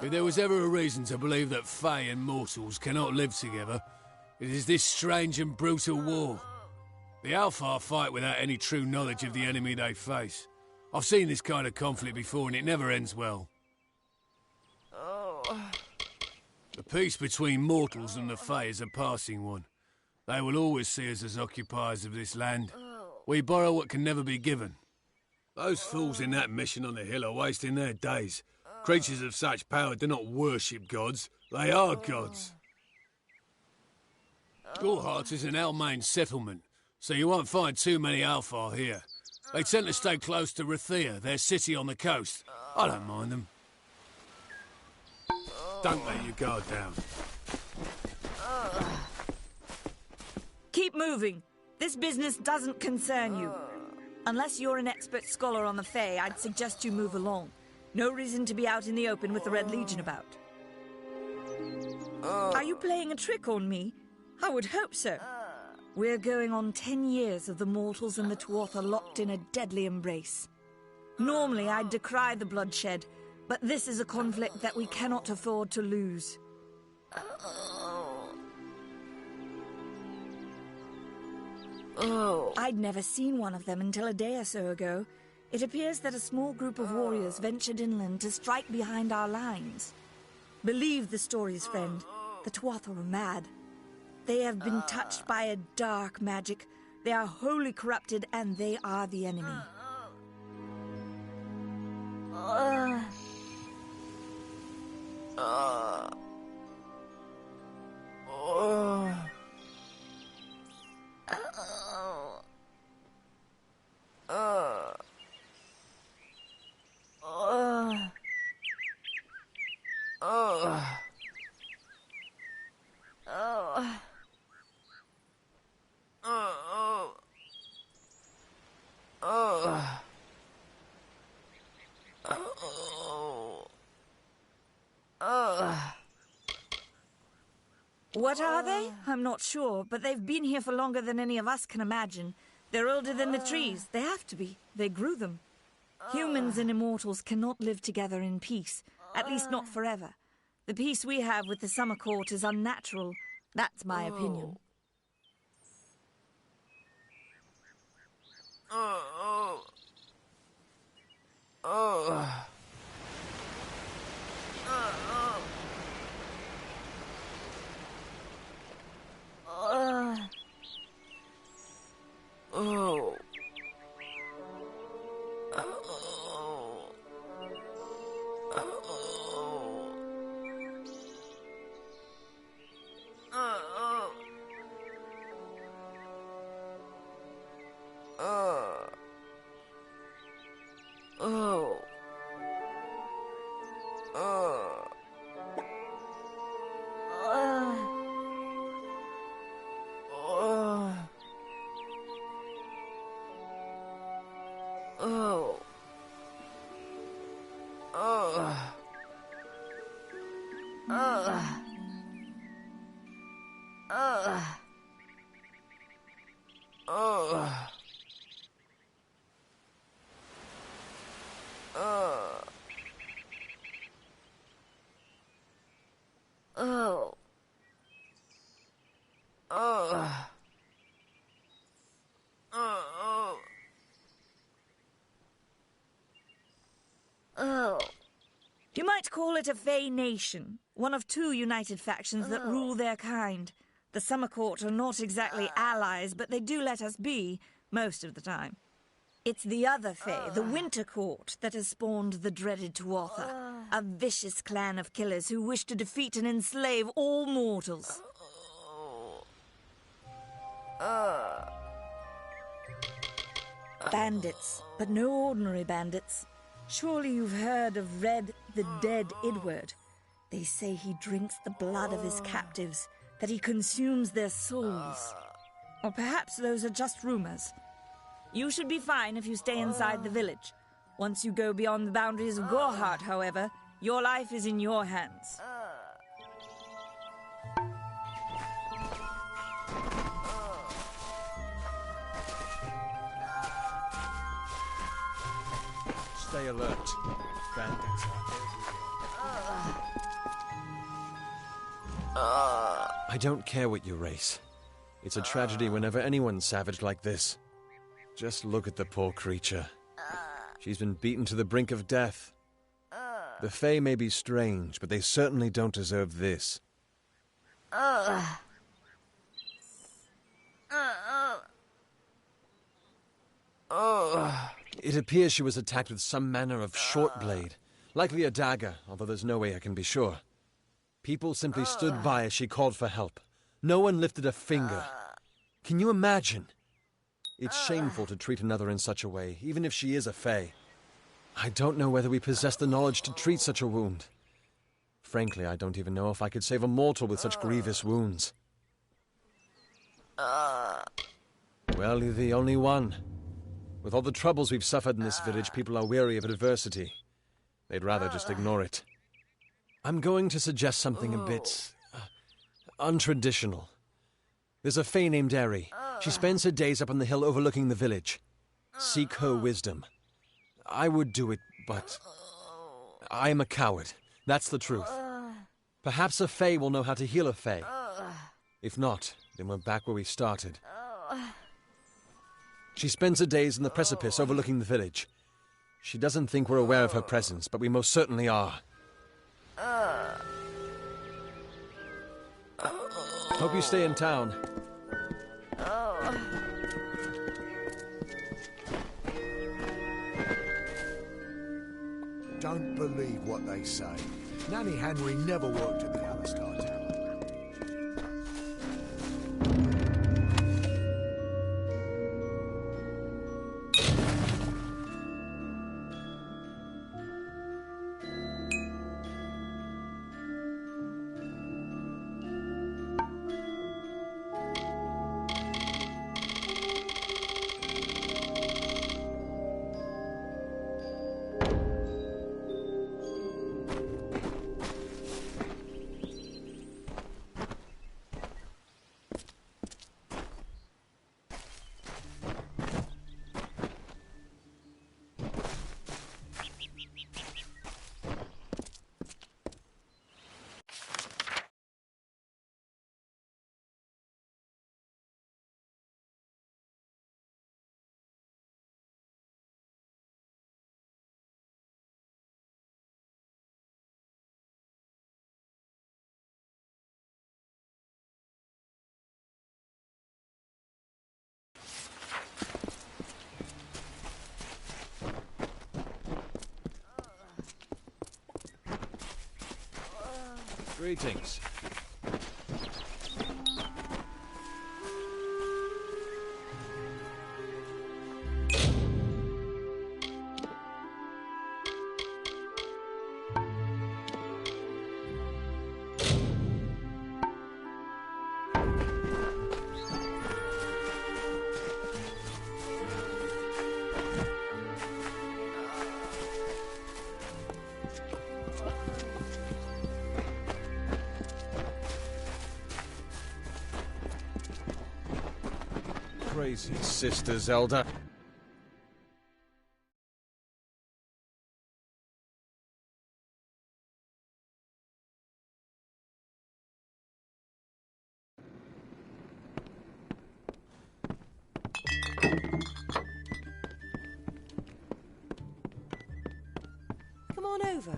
If there was ever a reason to believe that Fae and mortals cannot live together, it is this strange and brutal war. The Alfar fight without any true knowledge of the enemy they face. I've seen this kind of conflict before and it never ends well. The peace between mortals and the Fae is a passing one. They will always see us as occupiers of this land. We borrow what can never be given. Those fools in that mission on the hill are wasting their days. Creatures of such power do not worship gods, they are gods. Gorhart is an Almain settlement, so you won't find too many Alfar here. They tend to stay close to Rathia, their city on the coast. I don't mind them. Don't let your guard down. Keep moving. This business doesn't concern you. Unless you're an expert scholar on the Fae, I'd suggest you move along. No reason to be out in the open with the Red Legion about. Are you playing a trick on me? I would hope so. We're going on 10 years of the mortals and the Tuatha locked in a deadly embrace. Normally, I'd decry the bloodshed, but this is a conflict that we cannot afford to lose. I'd never seen one of them until a day or so ago. It appears that a small group of warriors ventured inland to strike behind our lines. Believe the stories, friend. The Tuatha are mad. They have been touched by a dark magic. They are wholly corrupted, and they are the enemy. What are they? I'm not sure, but they've been here for longer than any of us can imagine. They're older than the trees. They have to be. They grew them. Humans and immortals cannot live together in peace, at least not forever. The peace we have with the Summer Court is unnatural. That's my opinion. You might call it a Fey nation, one of two united factions that rule their kind. The Summer Court are not exactly allies, but they do let us be, most of the time. It's the other Fey, the Winter Court, that has spawned the dreaded Tuatha, a vicious clan of killers who wish to defeat and enslave all mortals. Bandits, but no ordinary bandits. Surely you've heard of Red the Dead Idward. They say he drinks the blood of his captives, that he consumes their souls. Or perhaps those are just rumors. You should be fine if you stay inside the village. Once you go beyond the boundaries of Gorhart, however, your life is in your hands. Stay alert. Bandits are I don't care what you race. It's a tragedy whenever anyone's savage like this. Just look at the poor creature. She's been beaten to the brink of death. The Fae may be strange, but they certainly don't deserve this. It appears she was attacked with some manner of short blade, likely a dagger, although there's no way I can be sure. People simply stood by as she called for help. No one lifted a finger. Can you imagine? It's shameful to treat another in such a way, even if she is a Fae. I don't know whether we possess the knowledge to treat such a wound. Frankly, I don't even know if I could save a mortal with such grievous wounds. Well, you're the only one. With all the troubles we've suffered in this village, people are weary of adversity. They'd rather just ignore it. I'm going to suggest something a bit untraditional. There's a Fae named Eri. She spends her days up on the hill overlooking the village. Seek her wisdom. I would do it, but I am a coward. That's the truth. Perhaps a Fae will know how to heal a Fae. If not, then we're back where we started. She spends her days in the precipice overlooking the village. She doesn't think we're aware of her presence, but we most certainly are. Hope you stay in town. Don't believe what they say. Nanny Henry never worked at the Alistar Tower. Greetings. Crazy Sister Zelda. Come on over.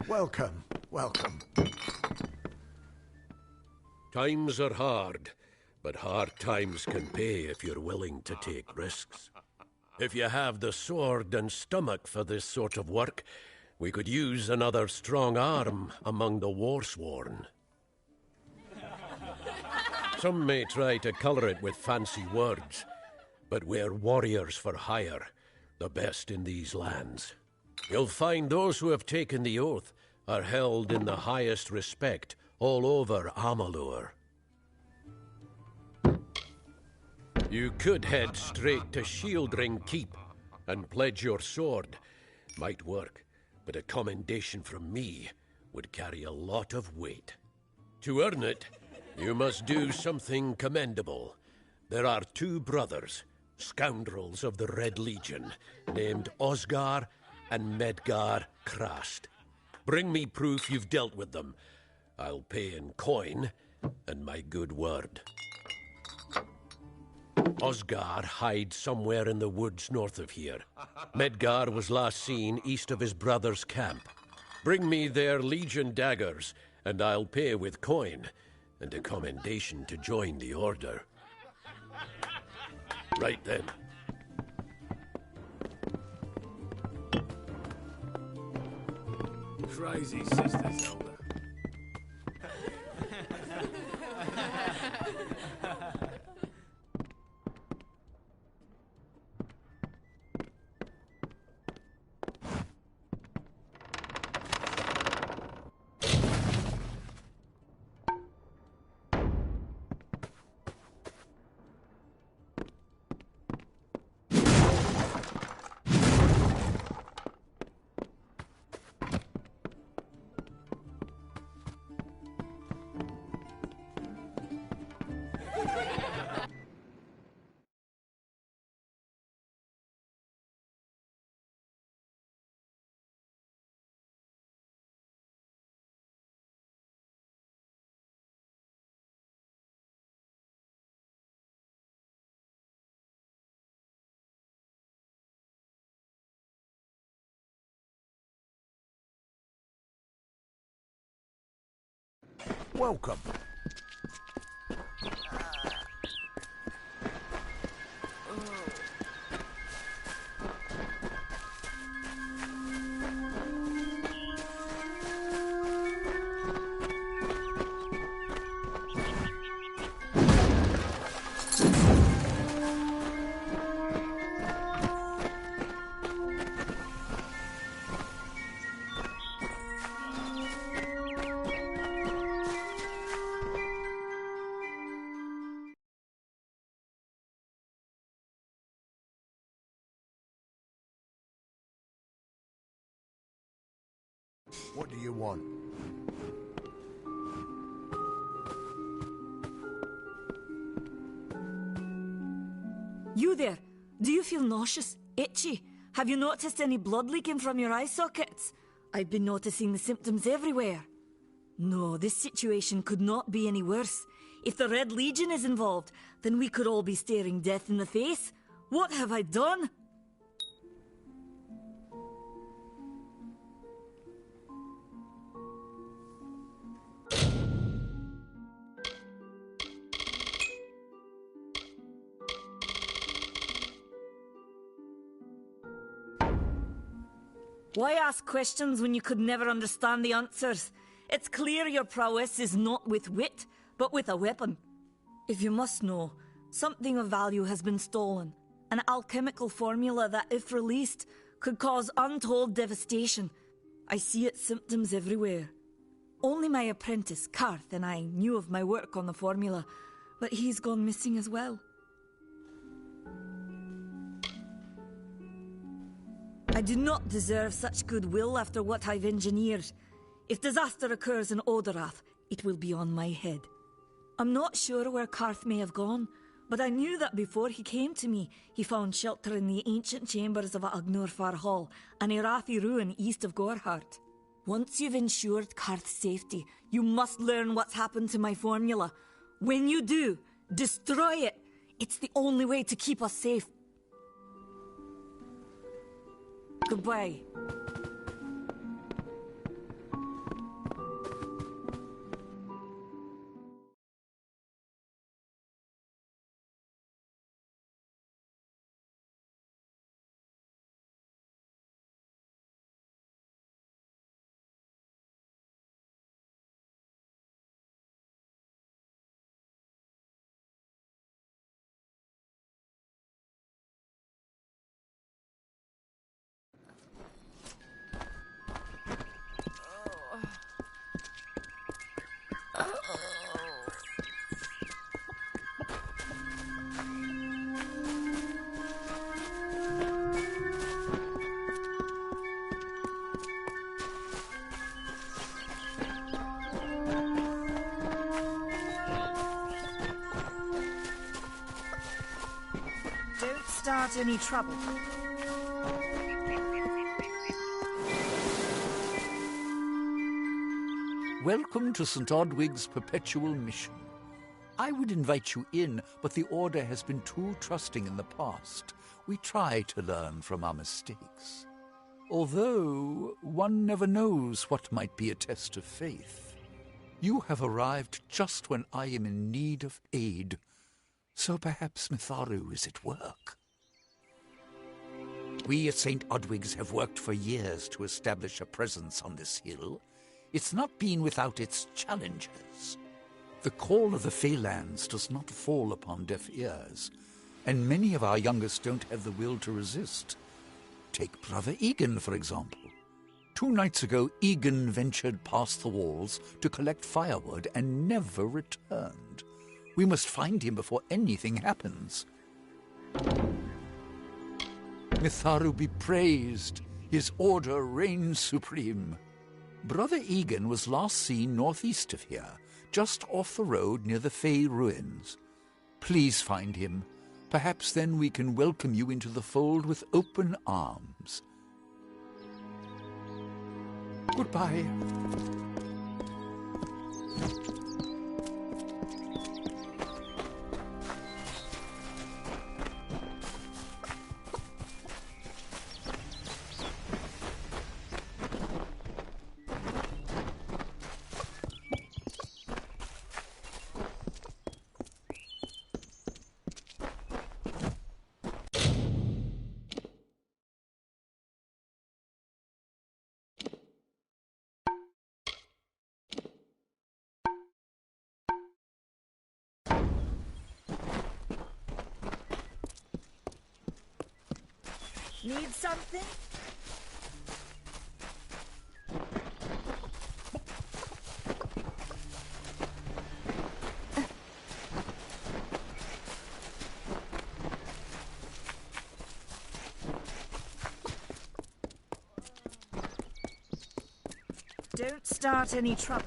Welcome, welcome. Times are hard, but hard times can pay if you're willing to take risks. If you have the sword and stomach for this sort of work, we could use another strong arm among the warsworn. Some may try to colour it with fancy words, but we're warriors for hire, the best in these lands. You'll find those who have taken the oath are held in the highest respect all over Amalur. You could head straight to Shieldring Keep and pledge your sword. Might work, but a commendation from me would carry a lot of weight. To earn it, you must do something commendable. There are two brothers, scoundrels of the Red Legion, named Osgar and Medgar Krast. Bring me proof you've dealt with them. I'll pay in coin and my good word. Osgar hides somewhere in the woods north of here. Medgar was last seen east of his brother's camp. Bring me their Legion daggers, and I'll pay with coin, and a commendation to join the order. Right then. Crazy Sister Zelda. Welcome. What do you want? You there? Do you feel nauseous? Itchy? Have you noticed any blood leaking from your eye sockets? I've been noticing the symptoms everywhere. No, this situation could not be any worse. If the Red Legion is involved, then we could all be staring death in the face. What have I done? Why ask questions when you could never understand the answers? It's clear your prowess is not with wit, but with a weapon. If you must know, something of value has been stolen. An alchemical formula that, if released, could cause untold devastation. I see its symptoms everywhere. Only my apprentice, Karth, and I knew of my work on the formula, but he's gone missing as well. I do not deserve such goodwill after what I've engineered. If disaster occurs in Odorath, it will be on my head. I'm not sure where Karth may have gone, but I knew that before he came to me, he found shelter in the ancient chambers of Agnurfar Hall, an Irathi ruin east of Gorhart. Once you've ensured Karth's safety, you must learn what's happened to my formula. When you do, destroy it. It's the only way to keep us safe. Goodbye. Don't start any trouble. Welcome to St. Odwig's perpetual mission. I would invite you in, but the Order has been too trusting in the past. We try to learn from our mistakes. Although, one never knows what might be a test of faith. You have arrived just when I am in need of aid. So perhaps Mitharu is at work. We at St. Odwig's have worked for years to establish a presence on this hill. It's not been without its challenges. The call of the Feylands does not fall upon deaf ears, and many of our youngest don't have the will to resist. Take Brother Egan, for example. 2 nights ago, Egan ventured past the walls to collect firewood and never returned. We must find him before anything happens. Mitharu be praised. His order reigns supreme. Brother Egan was last seen northeast of here, just off the road near the Fey ruins. Please find him. Perhaps then we can welcome you into the fold with open arms. Goodbye. Need something? Don't start any trouble.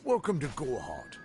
Welcome to Goreheart.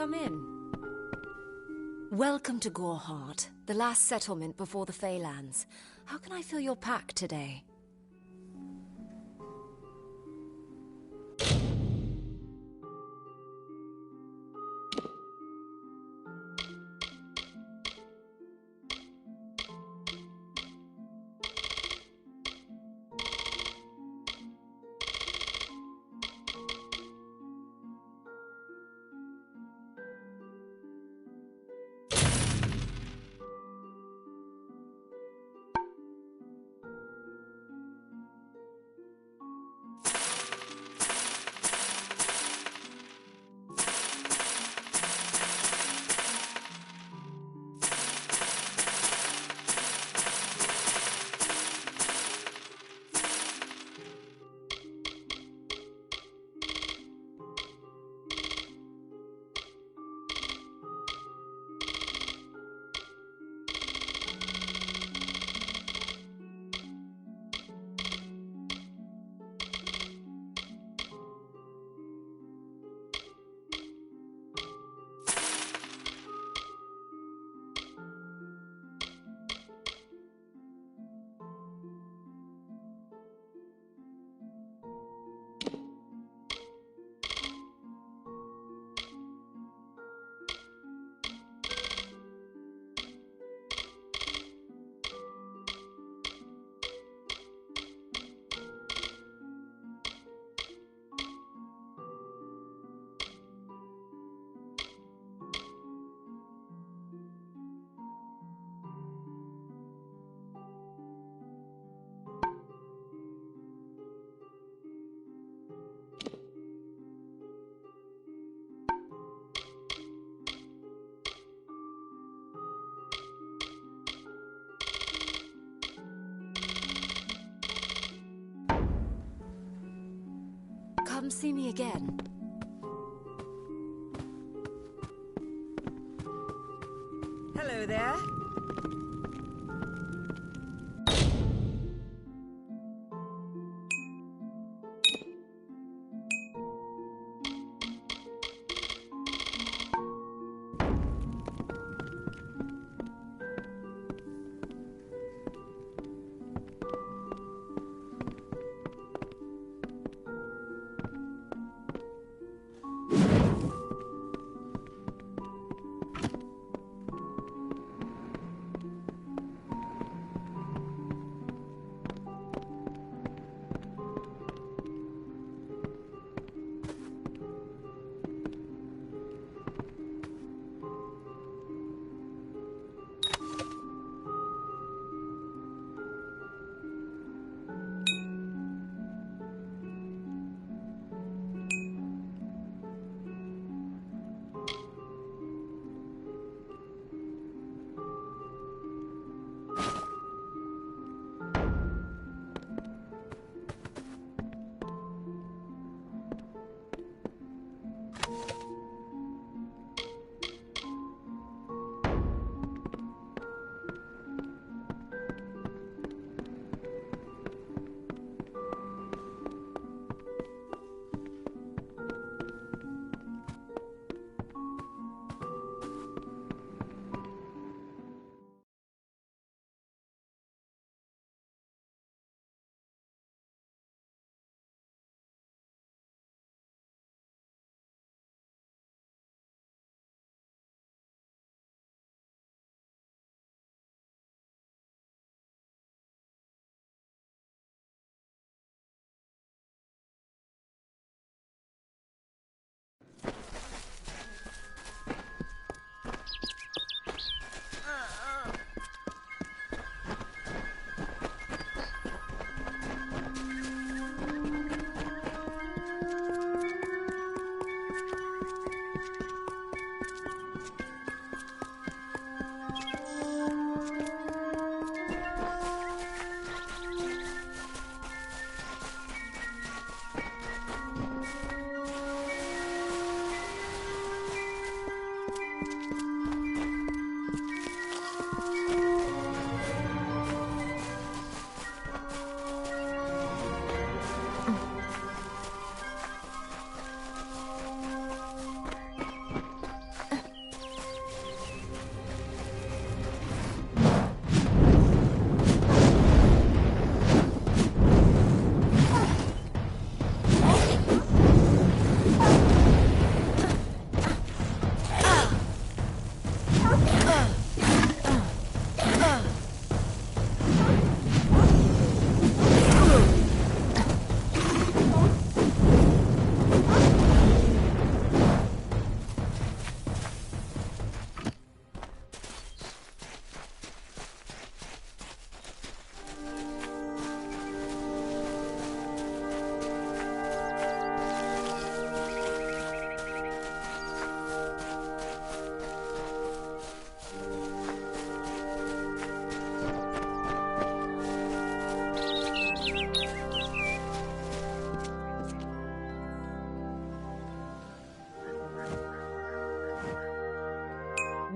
come in. Welcome to Goreheart, the last settlement before the Feylands. How can I fill your pack today? Come see me again. Hello there.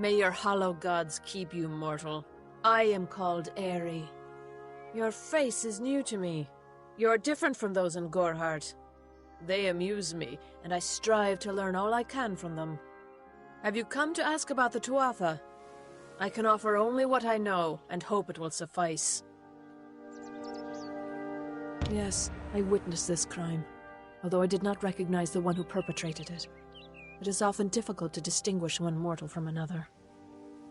May your hollow gods keep you mortal. I am called Aerie. Your face is new to me. You're different from those in Gorhart. They amuse me, and I strive to learn all I can from them. Have you come to ask about the Tuatha? I can offer only what I know, and hope it will suffice. Yes, I witnessed this crime, although I did not recognize the one who perpetrated it. It is often difficult to distinguish one mortal from another.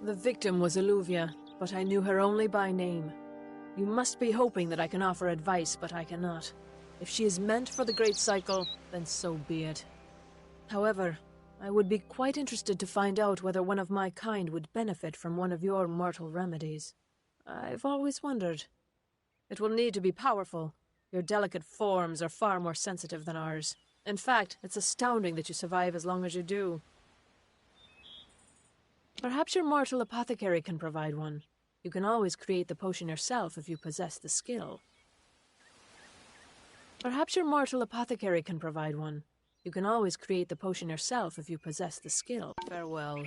The victim was Illuvia, but I knew her only by name. You must be hoping that I can offer advice, but I cannot. If she is meant for the Great Cycle, then so be it. However, I would be quite interested to find out whether one of my kind would benefit from one of your mortal remedies. I've always wondered. It will need to be powerful. Your delicate forms are far more sensitive than ours. In fact, it's astounding that you survive as long as you do. Perhaps your mortal apothecary can provide one. You can always create the potion yourself if you possess the skill. Perhaps your mortal apothecary can provide one. You can always create the potion yourself if you possess the skill. Farewell.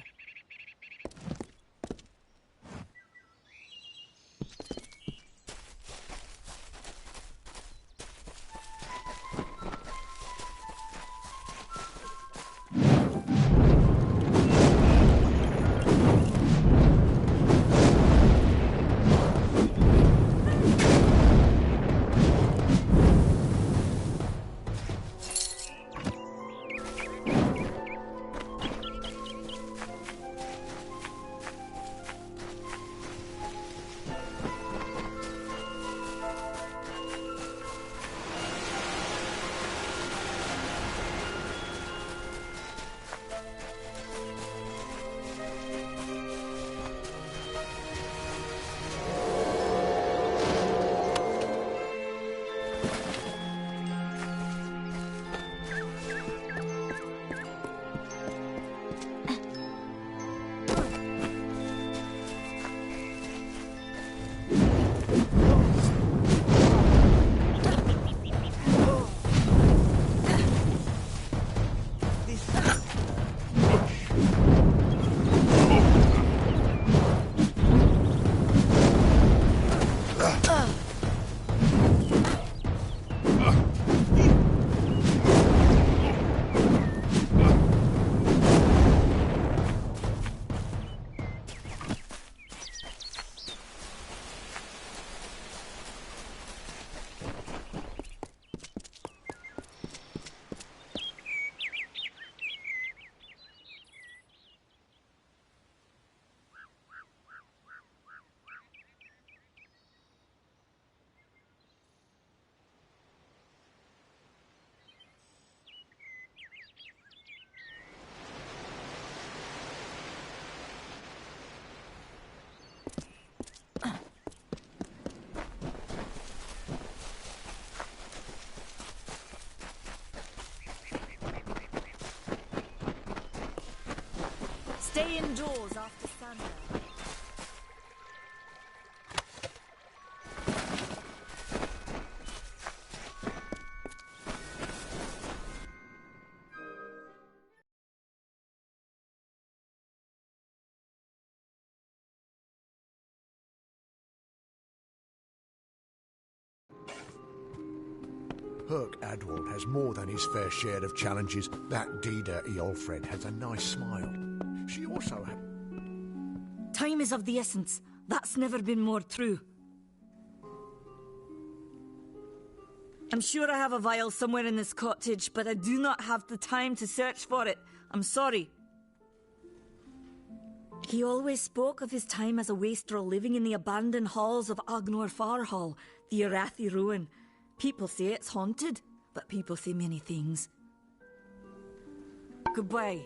Stay indoors after sundown. Herc Adwald has more than his fair share of challenges. That Dida Eolfred has a nice smile. She also had... Time is of the essence. That's never been more true. I'm sure I have a vial somewhere in this cottage, but I do not have the time to search for it. I'm sorry. He always spoke of his time as a wastrel living in the abandoned halls of Agnor Farhall, the Arathi ruin. People say it's haunted, but people say many things. Goodbye.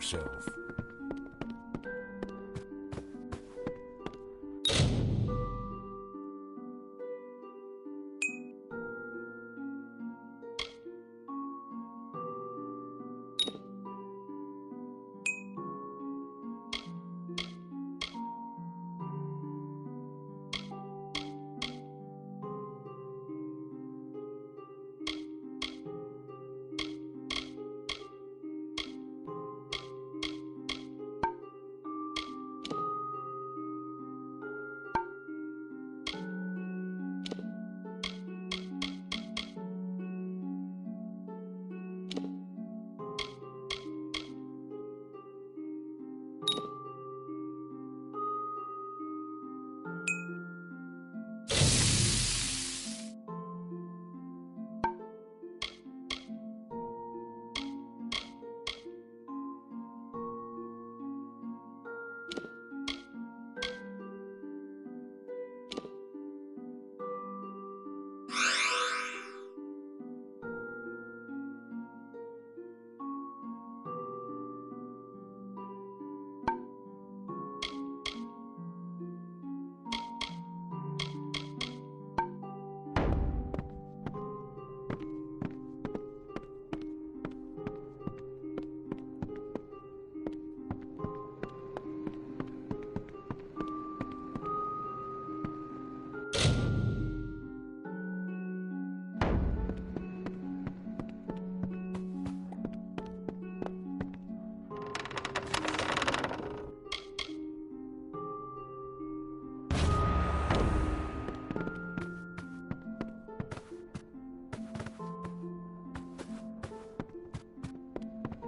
yourself.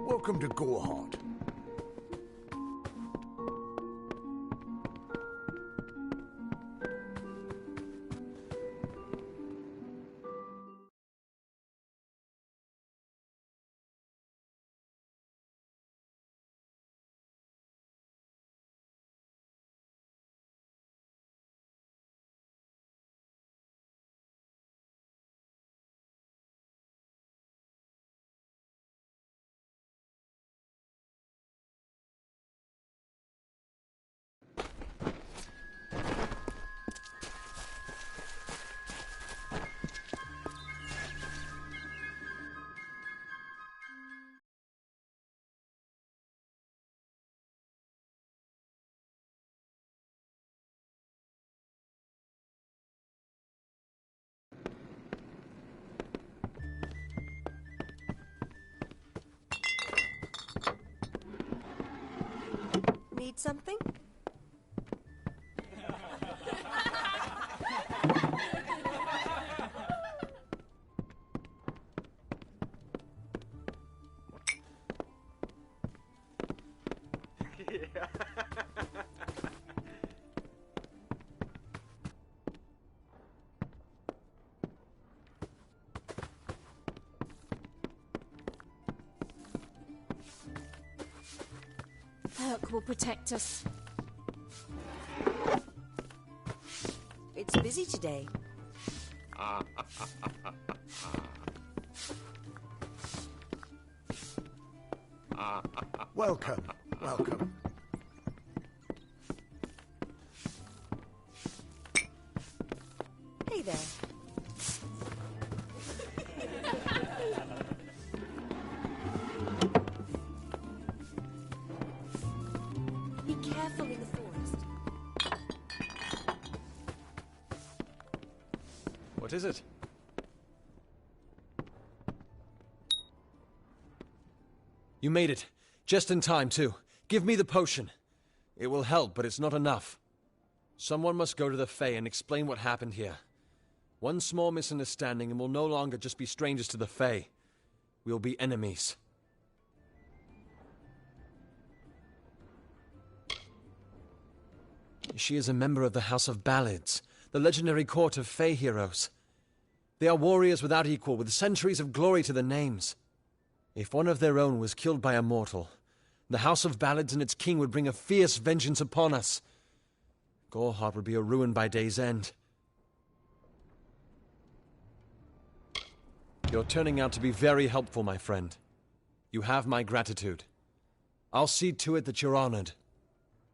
Welcome to Gorhard. Need something? Herc will protect us. It's busy today. Welcome, welcome. Hey there. Be careful in the forest. What is it? You made it. Just in time, too. Give me the potion. It will help, but it's not enough. Someone must go to the Fae and explain what happened here. One small misunderstanding and we'll no longer just be strangers to the Fae. We'll be enemies. She is a member of the House of Ballads, the legendary court of Fae heroes. They are warriors without equal, with centuries of glory to their names. If one of their own was killed by a mortal, the House of Ballads and its king would bring a fierce vengeance upon us. Gorhard would be a ruin by day's end. You're turning out to be very helpful, my friend. You have my gratitude. I'll see to it that you're honored.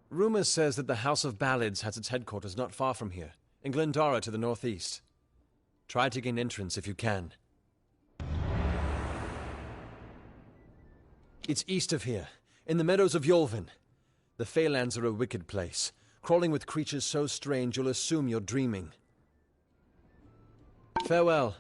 Rumor says that the House of Ballads has its headquarters not far from here, in Glendara to the northeast. Try to gain entrance if you can. It's east of here, in the meadows of Yolvin. The Feylands are a wicked place, crawling with creatures so strange you'll assume you're dreaming. Farewell.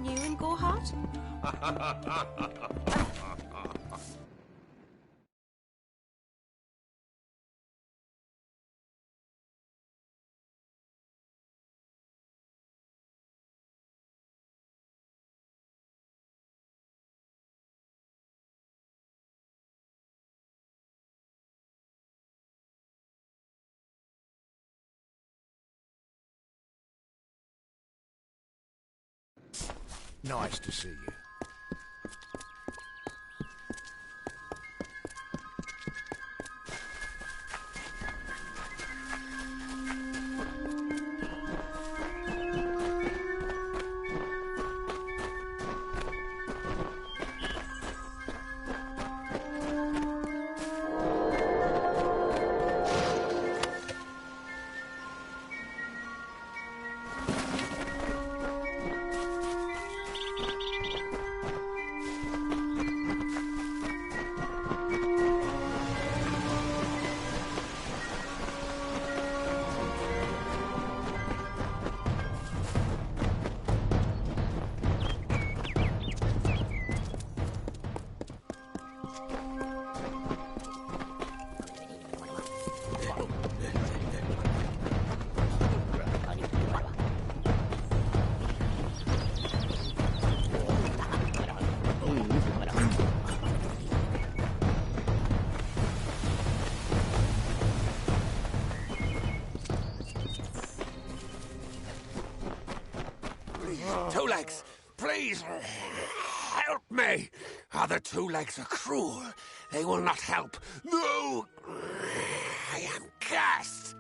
New in Gorhart? Nice to see you. Two Legs, please, help me. Other Two Legs are cruel. They will not help. No, I am cursed.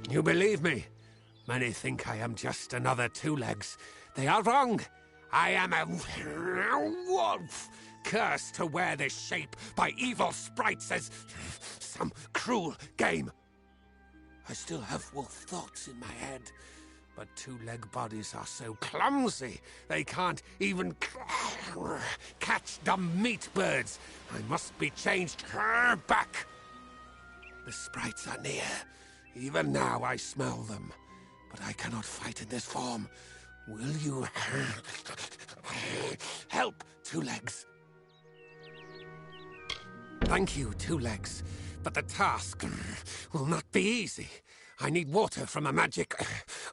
You believe me? Many think I am just another Two Legs. They are wrong. I am a wolf, cursed to wear this shape by evil sprites as some cruel game. I still have wolf thoughts in my head, but two-leg bodies are so clumsy, they can't even catch dumb meat birds. I must be changed back. The sprites are near. Even now I smell them, but I cannot fight in this form. Will you help, Two Legs? Thank you, Two Legs, but the task will not be easy. I need water from a magic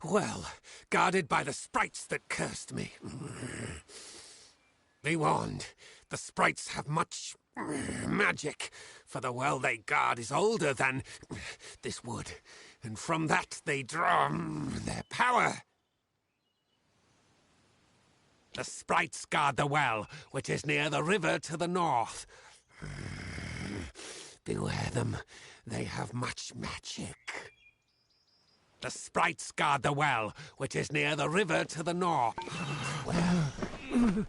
well, guarded by the sprites that cursed me. Be warned, the sprites have much magic, for the well they guard is older than this wood, and from that they draw their power. The sprites guard the well, which is near the river to the north. Beware them, they have much magic. The sprites guard the well, which is near the river to the north. Well...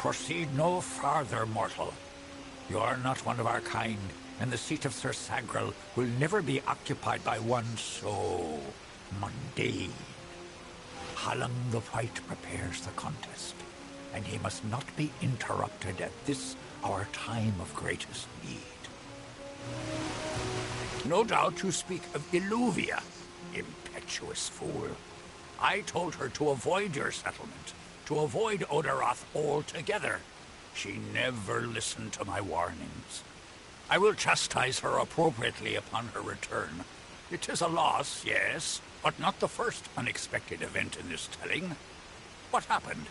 Proceed no farther, mortal. You are not one of our kind, and the seat of Sir Sagrel will never be occupied by one so mundane. Hallam the White prepares the contest, and he must not be interrupted at this, our time of greatest need. No doubt you speak of Illuvia, impetuous fool. I told her to avoid your settlement, to avoid Odaroth altogether. She never listened to my warnings. I will chastise her appropriately upon her return. It is a loss, yes, but not the first unexpected event in this telling. What happened?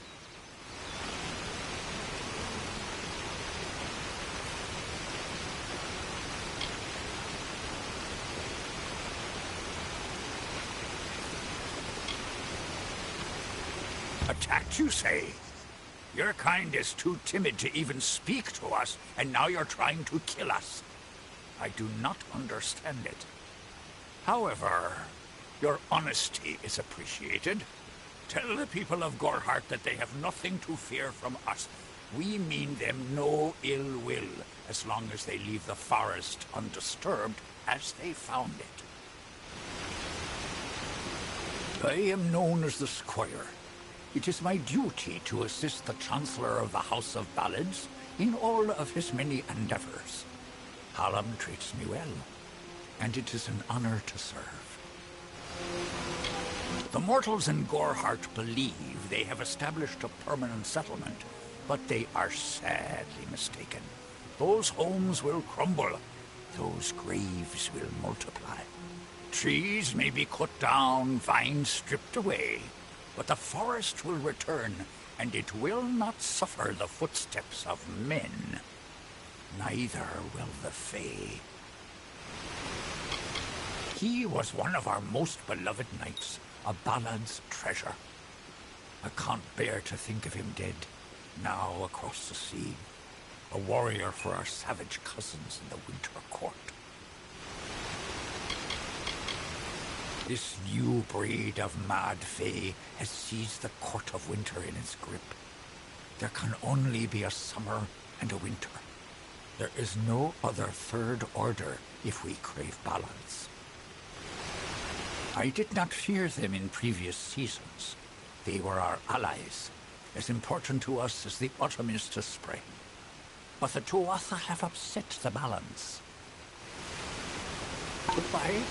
Attacked, you say? Your kind is too timid to even speak to us, and now you're trying to kill us. I do not understand it. However, your honesty is appreciated. Tell the people of Gorhart that they have nothing to fear from us. We mean them no ill will, as long as they leave the forest undisturbed as they found it. I am known as the Squire. It is my duty to assist the Chancellor of the House of Ballads in all of his many endeavors. Hallam treats me well, and it is an honor to serve. The mortals in Gorhart believe they have established a permanent settlement, but they are sadly mistaken. Those homes will crumble. Those graves will multiply. Trees may be cut down, vines stripped away, but the forest will return, and it will not suffer the footsteps of men. Neither will the Fae. He was one of our most beloved knights, a ballad's treasure. I can't bear to think of him dead, now across the sea, a warrior for our savage cousins in the Winter Court. This new breed of mad Fae has seized the Court of Winter in its grip. There can only be a summer and a winter. There is no other third order if we crave balance. I did not fear them in previous seasons. They were our allies, as important to us as the autumn is to spring. But the Tuatha have upset the balance. Goodbye.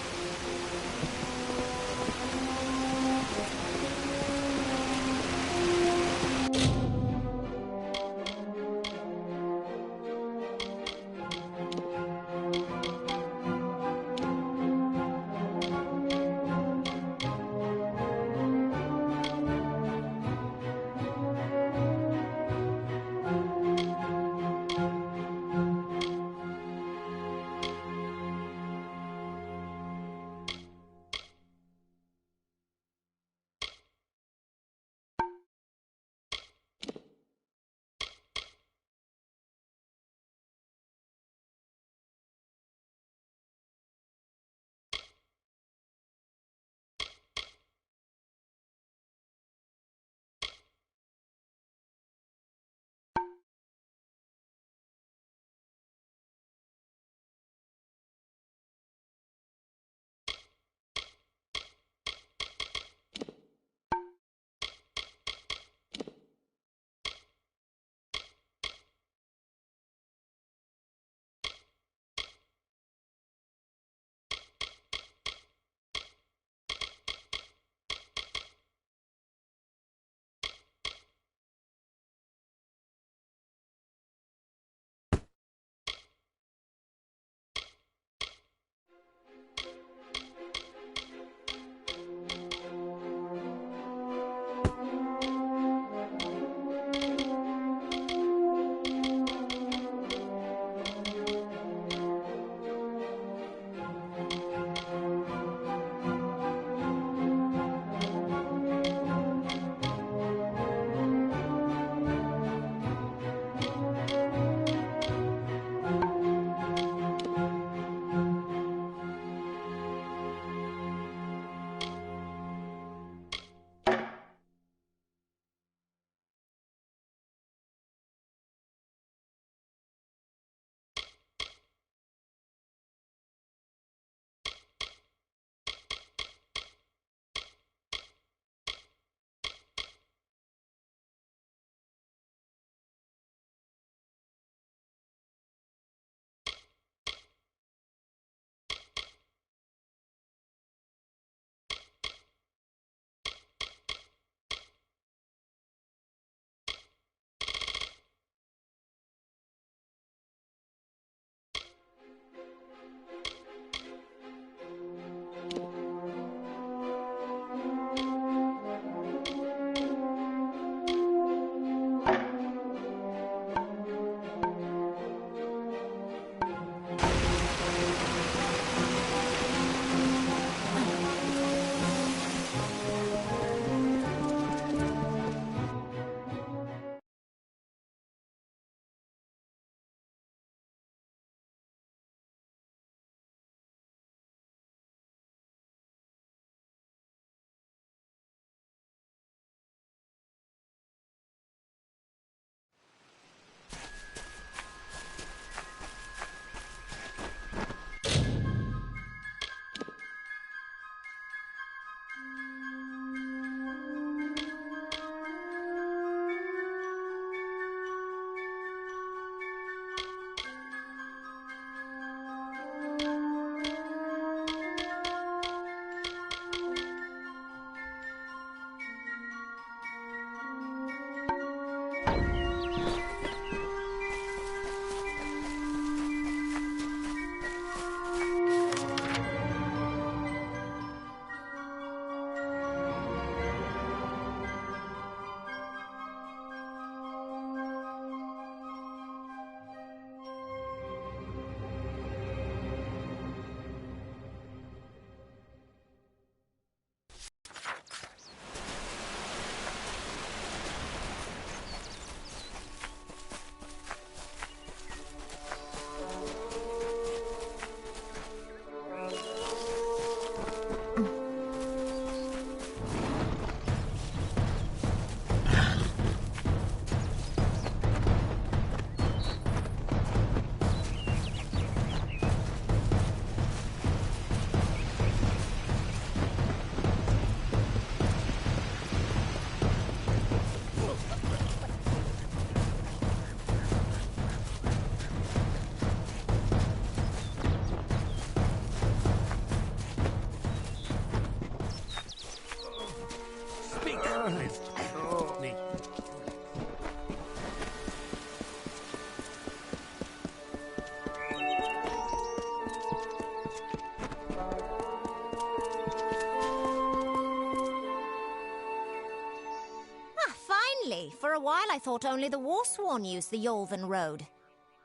Aye, for a while I thought only the Warsworn used the Yolven Road.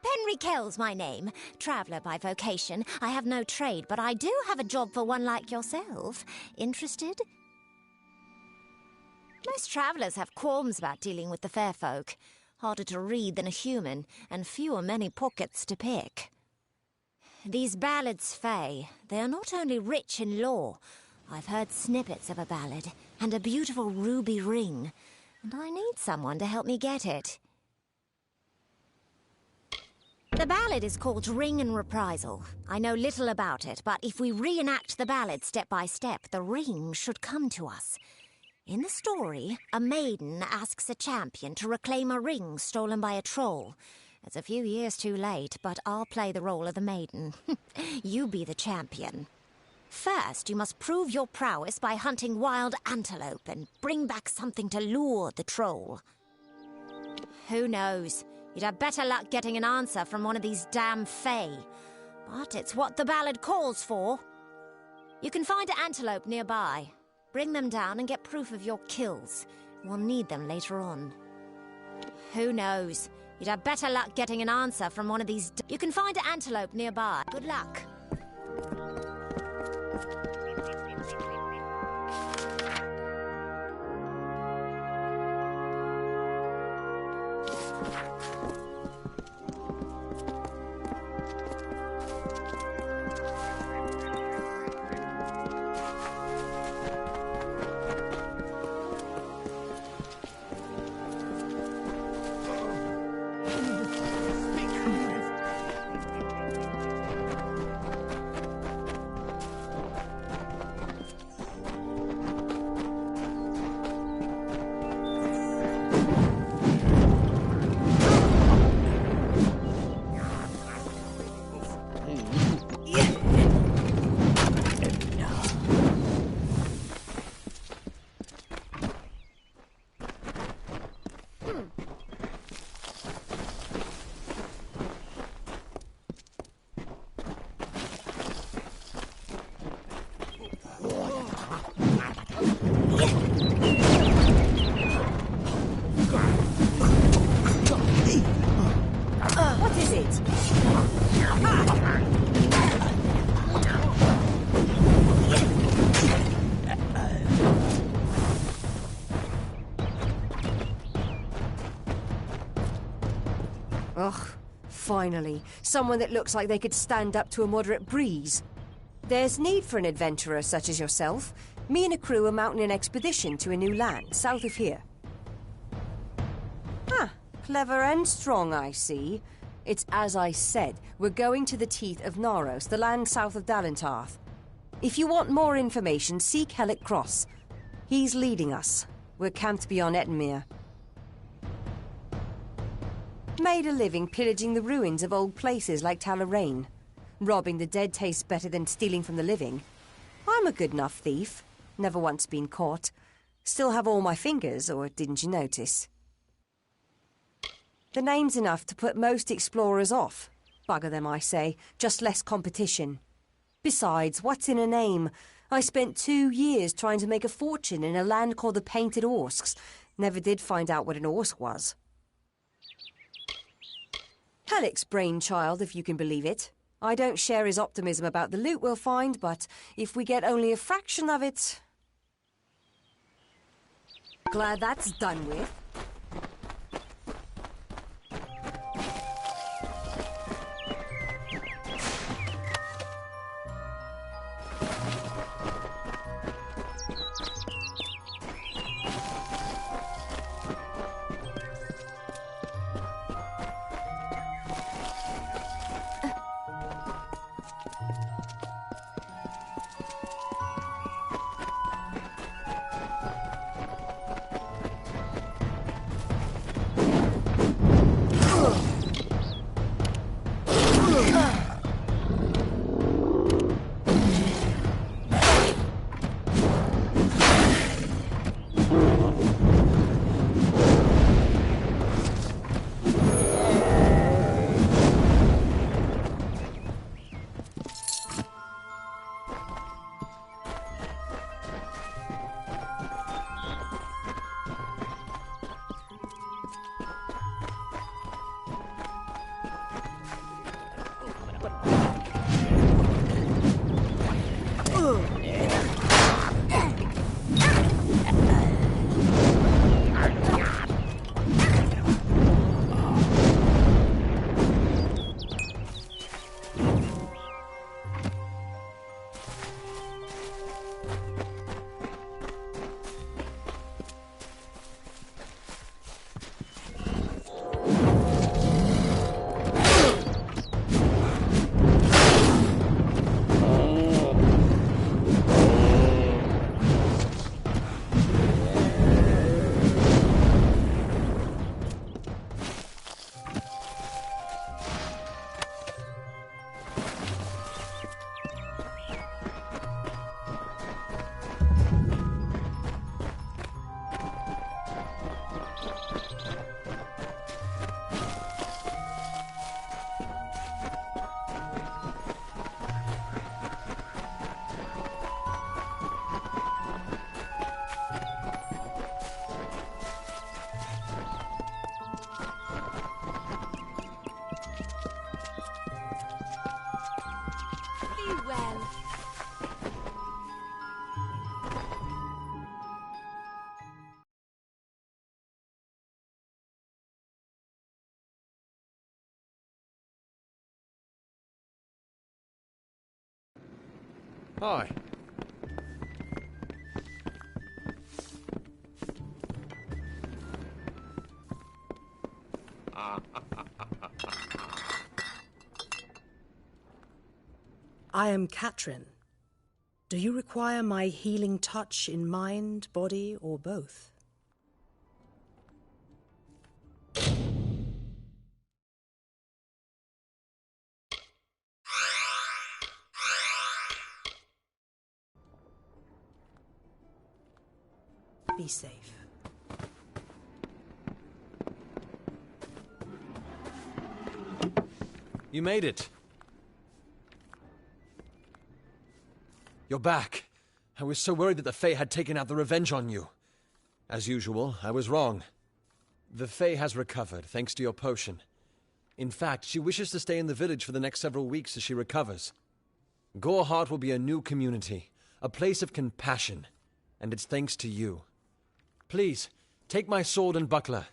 Henry Kell's my name, traveller by vocation. I have no trade, but I do have a job for one like yourself. Interested? Most travellers have qualms about dealing with the fair folk. Harder to read than a human, and fewer many pockets to pick. These ballads, Fae, they are not only rich in lore. I've heard snippets of a ballad, and a beautiful ruby ring, and I need someone to help me get it. The ballad is called Ring and Reprisal. I know little about it, but if we reenact the ballad step by step, the ring should come to us. In the story, a maiden asks a champion to reclaim a ring stolen by a troll. It's a few years too late, but I'll play the role of the maiden. You be the champion. First, you must prove your prowess by hunting wild antelope and bring back something to lure the troll. Who knows? You'd have better luck getting an answer from one of these damn Fae. But it's what the ballad calls for. You can find an antelope nearby. Bring them down and get proof of your kills. We'll need them later on. Who knows? You'd have better luck getting an answer from one of these... You can find an antelope nearby. Good luck. Finally, someone that looks like they could stand up to a moderate breeze. There's need for an adventurer such as yourself. Me and a crew are mounting an expedition to a new land, south of here. Ah, clever and strong, I see. It's as I said, we're going to the teeth of Naros, the land south of Dalentarth. If you want more information, seek Hellick Cross. He's leading us. We're camped beyond Ettenmere. Made a living pillaging the ruins of old places like Talarain. Robbing the dead tastes better than stealing from the living. I'm a good enough thief. Never once been caught. Still have all my fingers, or didn't you notice? The name's enough to put most explorers off. Bugger them, I say. Just less competition. Besides, what's in a name? I spent 2 years trying to make a fortune in a land called the Painted Orsks. Never did find out what an Orsk was. Hellick's brainchild, if you can believe it. I don't share his optimism about the loot we'll find, but if we get only a fraction of it... Glad that's done with. Hi. I am Katrin. Do you require my healing touch in mind, body, or both? Be safe. You made it. You're back. I was so worried that the Fae had taken out the revenge on you. As usual, I was wrong. The Fae has recovered, thanks to your potion. In fact, she wishes to stay in the village for the next several weeks as she recovers. Goreheart will be a new community, a place of compassion, and it's thanks to you. Please, take my sword and buckler.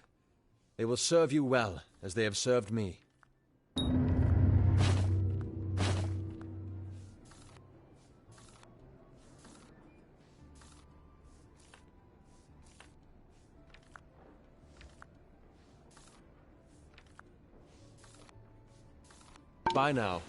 They will serve you well, as they have served me. Bye now.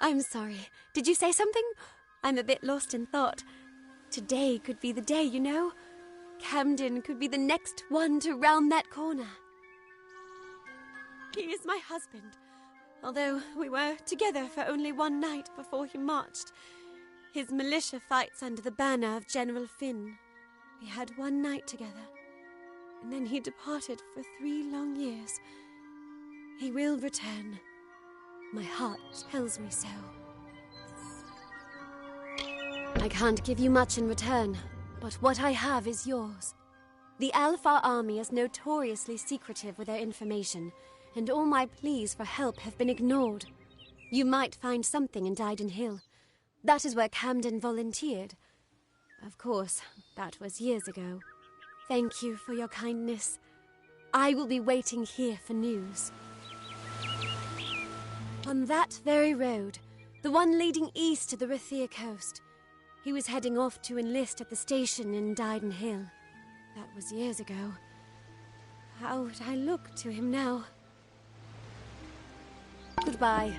I'm sorry. Did you say something? I'm a bit lost in thought. Today could be the day, you know. Camden could be the next one to round that corner. He is my husband, although we were together for only one night before he marched. His militia fights under the banner of General Finn. We had one night together, and then he departed for 3 long years. He will return. My heart tells me so. I can't give you much in return, but what I have is yours. The Alpha army is notoriously secretive with their information, and all my pleas for help have been ignored. You might find something in Dyden Hill. That is where Camden volunteered. Of course, that was years ago. Thank you for your kindness. I will be waiting here for news. On that very road, the one leading east to the Rathia coast, he was heading off to enlist at the station in Dyden Hill. That was years ago. How would I look to him now? Goodbye.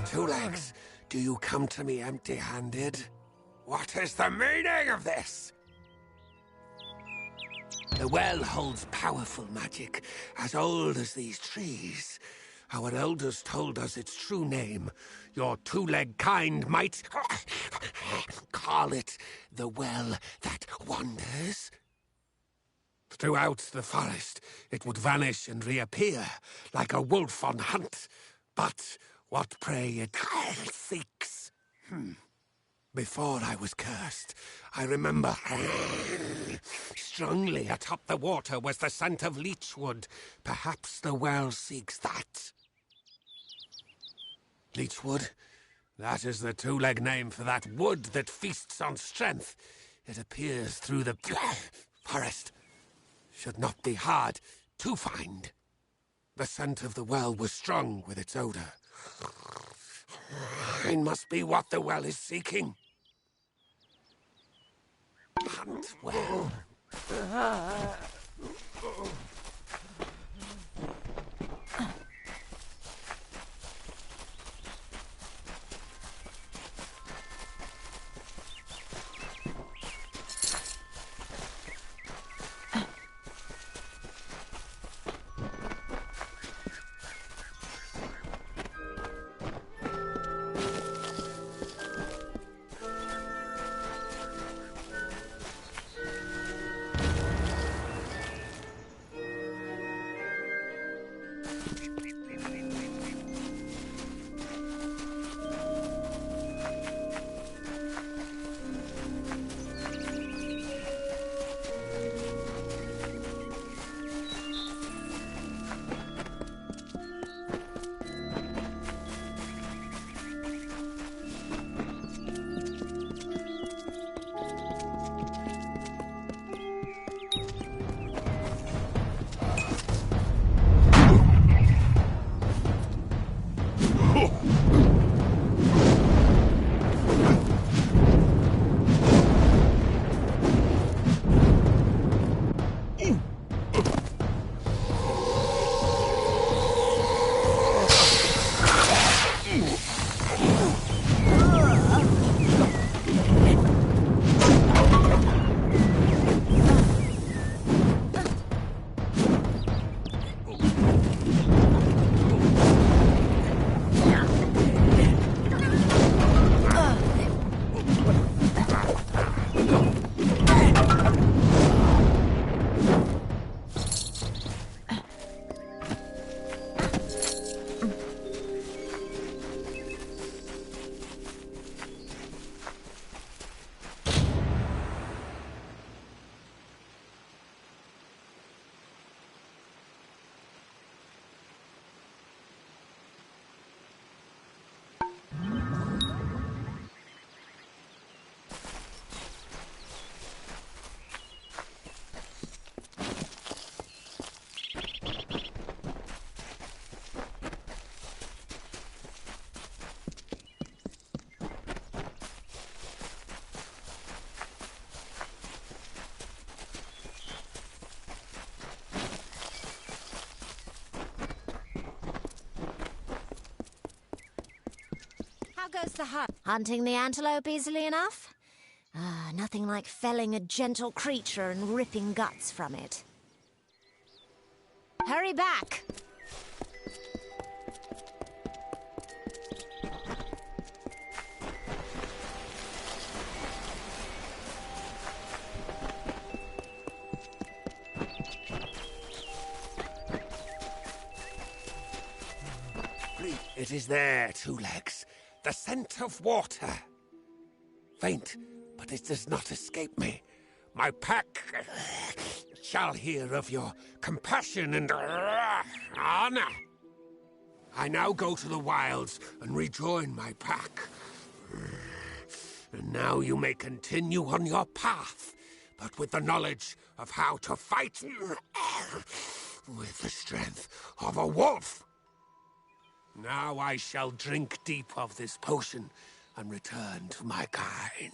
Two Legs, do you come to me empty-handed? What is the meaning of this? The well holds powerful magic, as old as these trees. Our elders told us its true name. Your two-legged kind might call it the well that wanders. Throughout the forest, it would vanish and reappear, like a wolf on hunt. But what prey it seeks. Before I was cursed, I remember strongly atop the water was the scent of leechwood. Perhaps the well seeks that. Leechwood? That is the two-leg name for that wood that feasts on strength. It appears through the forest. Should not be hard to find. The scent of the well was strong with its odor. It must be what the well is seeking. Hunt well. How goes the hunt? Hunting the antelope easily enough? Nothing like felling a gentle creature and ripping guts from it. Hurry back! It is there, two legs. The scent of water. Faint, but it does not escape me. My pack shall hear of your compassion and honor. I now go to the wilds and rejoin my pack. And now you may continue on your path, but with the knowledge of how to fight with the strength of a wolf. Now I shall drink deep of this potion and return to my kind.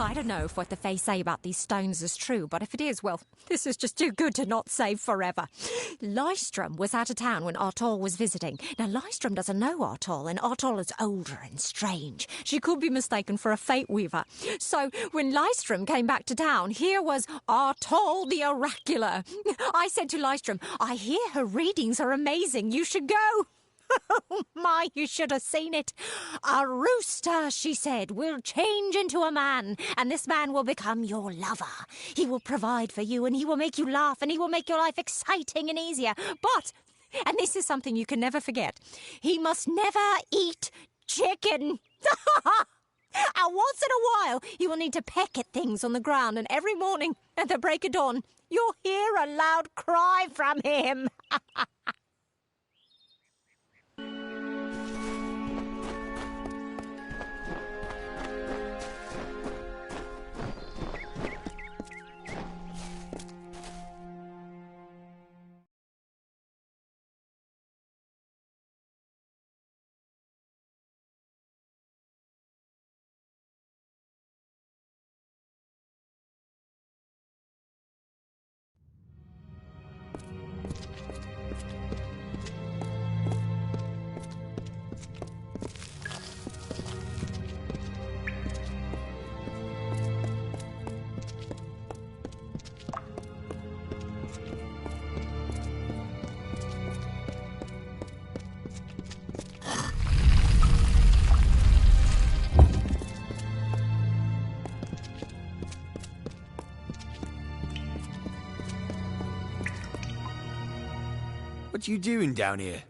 I don't know if what the Fae say about these stones is true, but if it is, well, this is just too good to not save forever. Lystrom was out of town when Artol was visiting. Now, Lystrom doesn't know Artol, and Artol is older and strange. She could be mistaken for a Fate Weaver. So, when Lystrom came back to town, here was Artol the Oracular. I said to Lystrom, I hear her readings are amazing. You should go. Oh, my, you should have seen it. A rooster, she said, will change into a man, and this man will become your lover. He will provide for you, and he will make you laugh, and he will make your life exciting and easier. But, and this is something you can never forget, he must never eat chicken. And once in a while, you will need to peck at things on the ground, and every morning at the break of dawn, you'll hear a loud cry from him. What you doing down here?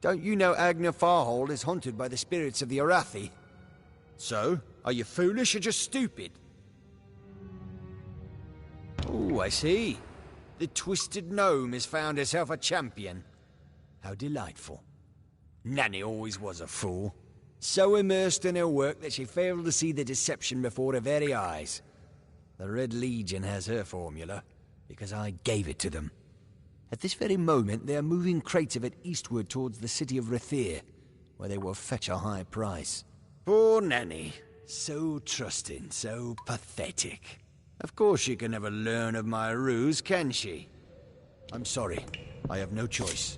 Don't you know Agna Farhold is haunted by the spirits of the Arathi? So, are you foolish or just stupid? Oh, I see. The Twisted Gnome has found herself a champion. How delightful. Nanny always was a fool. So immersed in her work that she failed to see the deception before her very eyes. The Red Legion has her formula, because I gave it to them. At this very moment, they are moving crates of it eastward towards the city of Rathir, where they will fetch a high price. Poor Nanny. So trusting, so pathetic. Of course she can never learn of my ruse, can she? I'm sorry. I have no choice.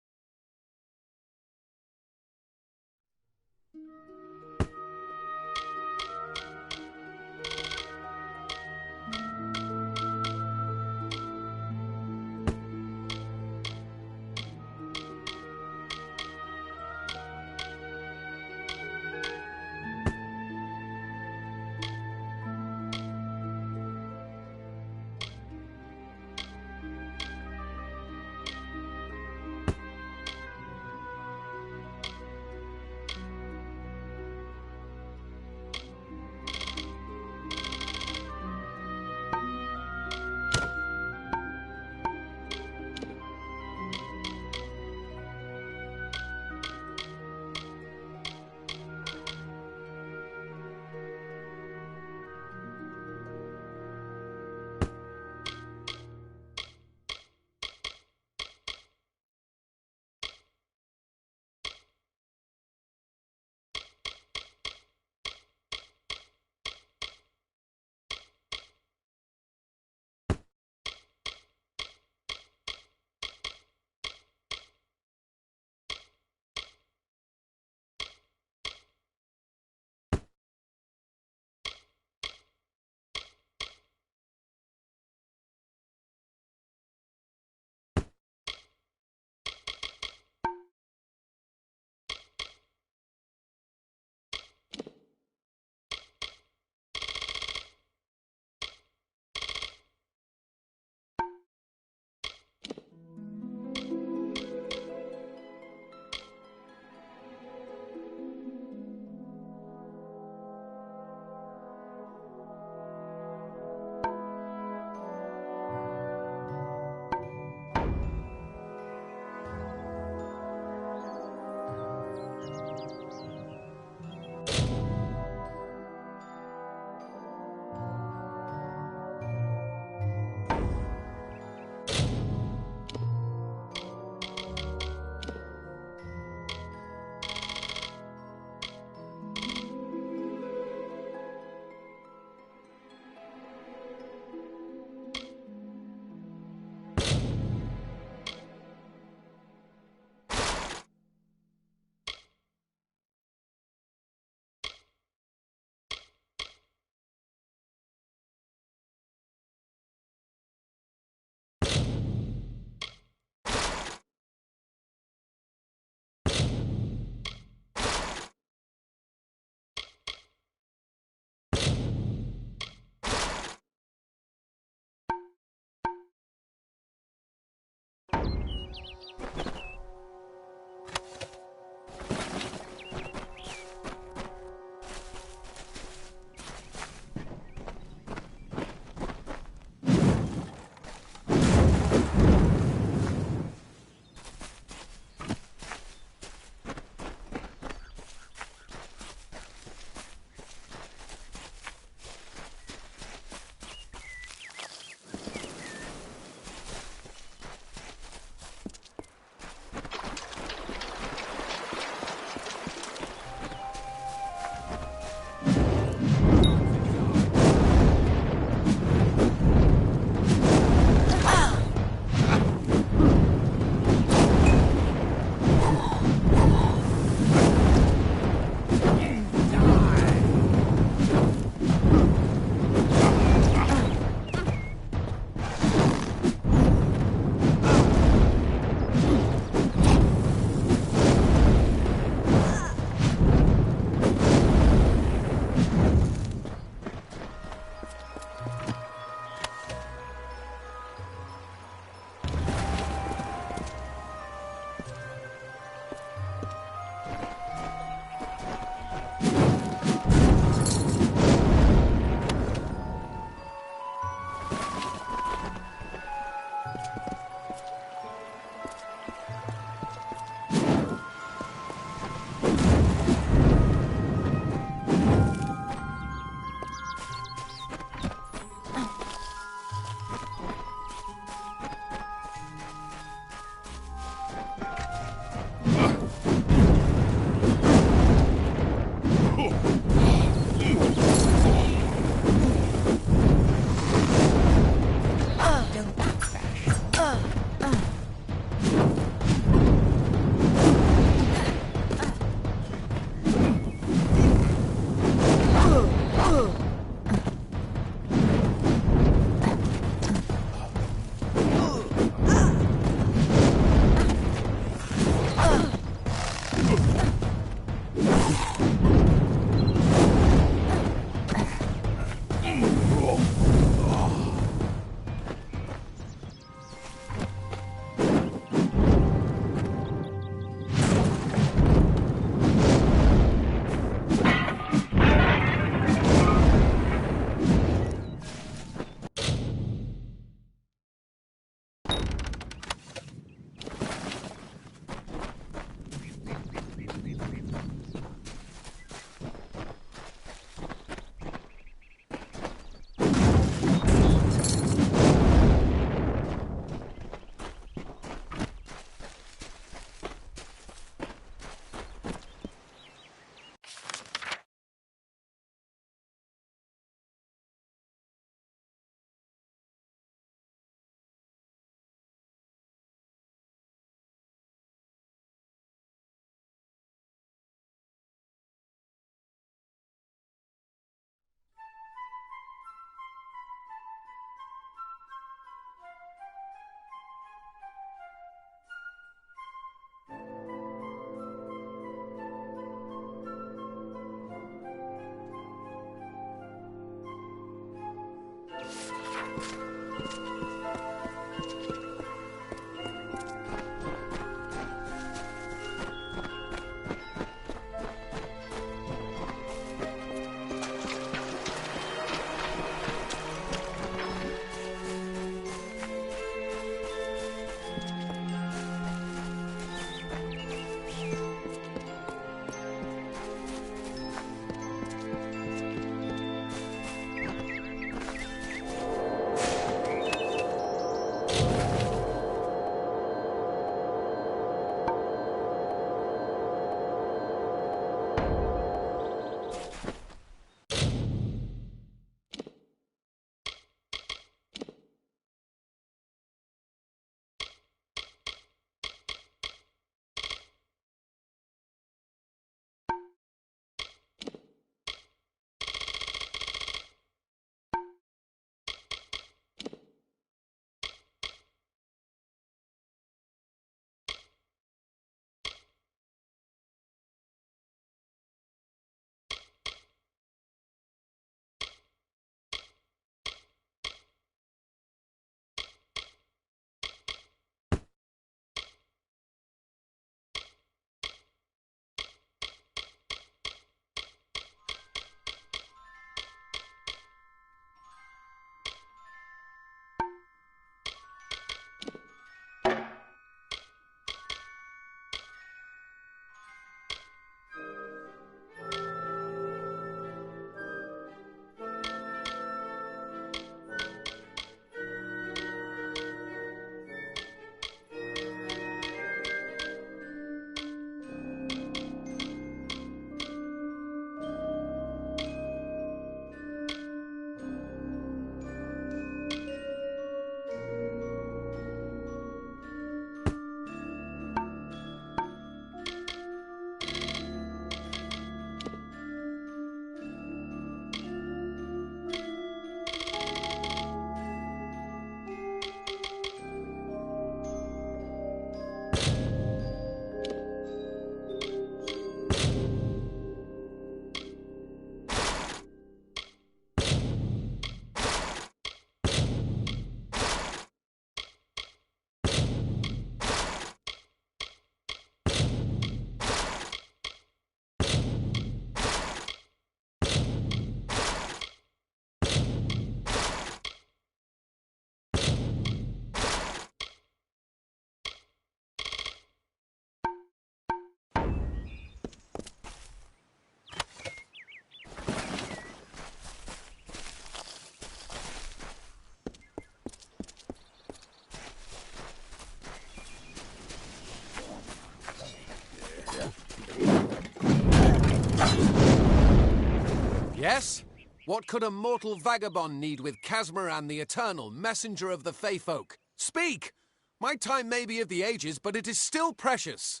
Yes? What could a mortal vagabond need with Casmaran, the Eternal, messenger of the Feyfolk? Speak! My time may be of the ages, but it is still precious.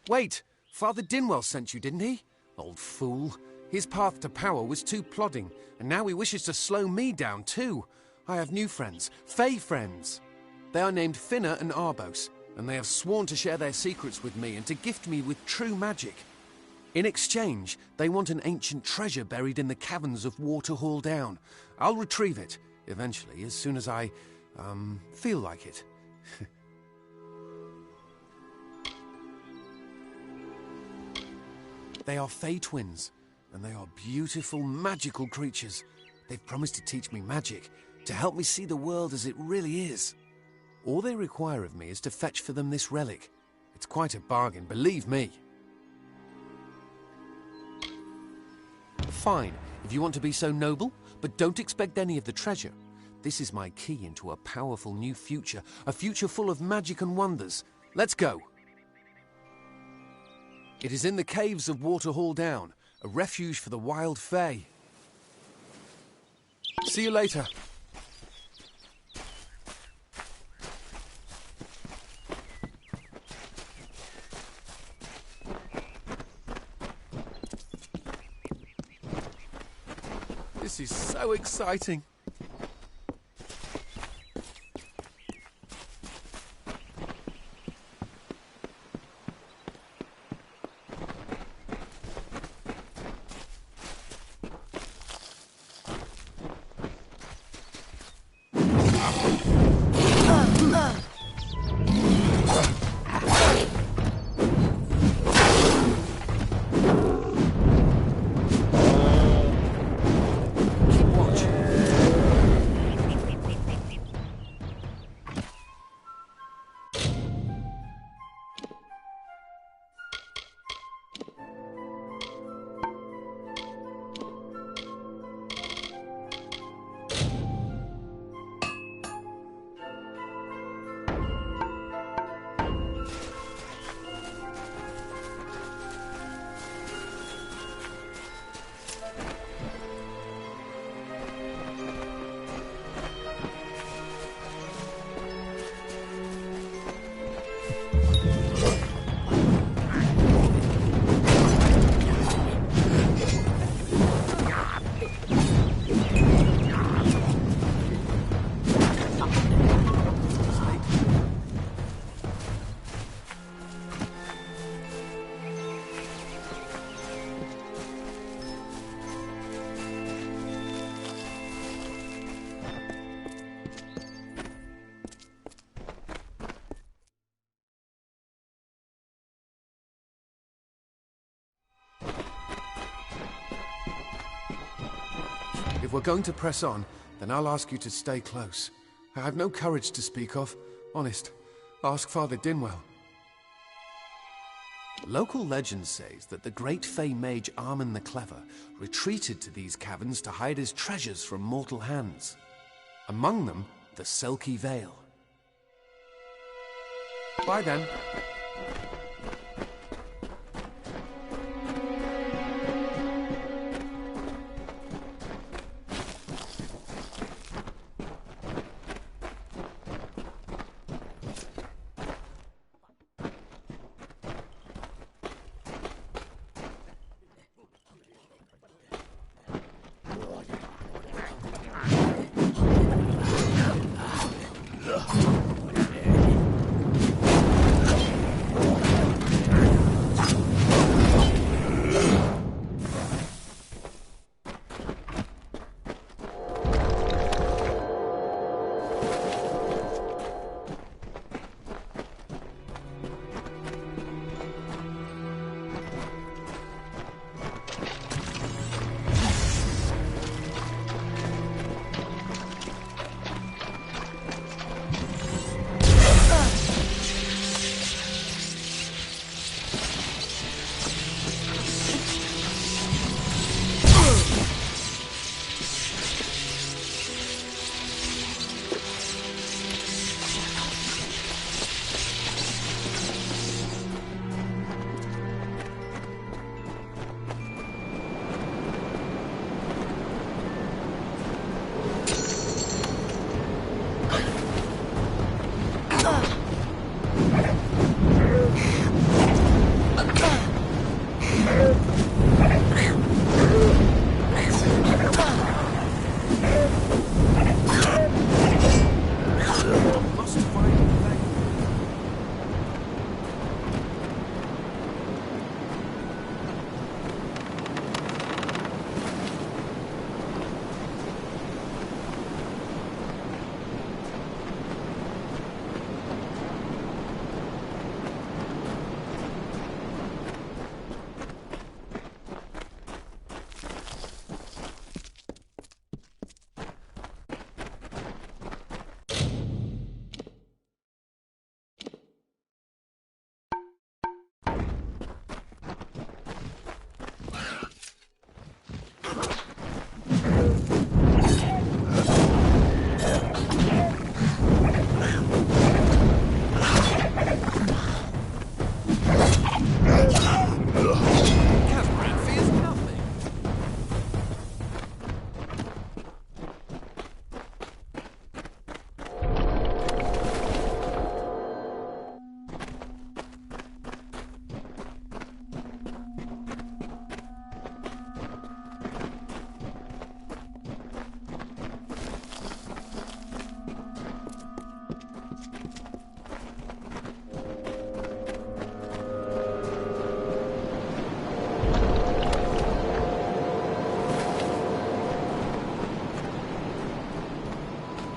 Wait, Father Dinwell sent you, didn't he? Old fool. His path to power was too plodding, and now he wishes to slow me down too. I have new friends, Fey friends. They are named Finna and Arbos, and they have sworn to share their secrets with me and to gift me with true magic. In exchange, they want an ancient treasure buried in the caverns of Waterhall Down. I'll retrieve it, eventually, as soon as I, feel like it. They are Fey twins, and they are beautiful, magical creatures. They've promised to teach me magic, to help me see the world as it really is. All they require of me is to fetch for them this relic. It's quite a bargain, believe me. Fine, if you want to be so noble, but don't expect any of the treasure. This is my key into a powerful new future, a future full of magic and wonders. Let's go. It is in the caves of Waterhall Down, a refuge for the wild Fey. See you later. This is so exciting. we're going to press on, then I'll ask you to stay close. I have no courage to speak of. Honest. Ask Father Dinwell. Local legend says that the great Fey mage Armin the Clever retreated to these caverns to hide his treasures from mortal hands. Among them, the Selkie Vale. Bye then.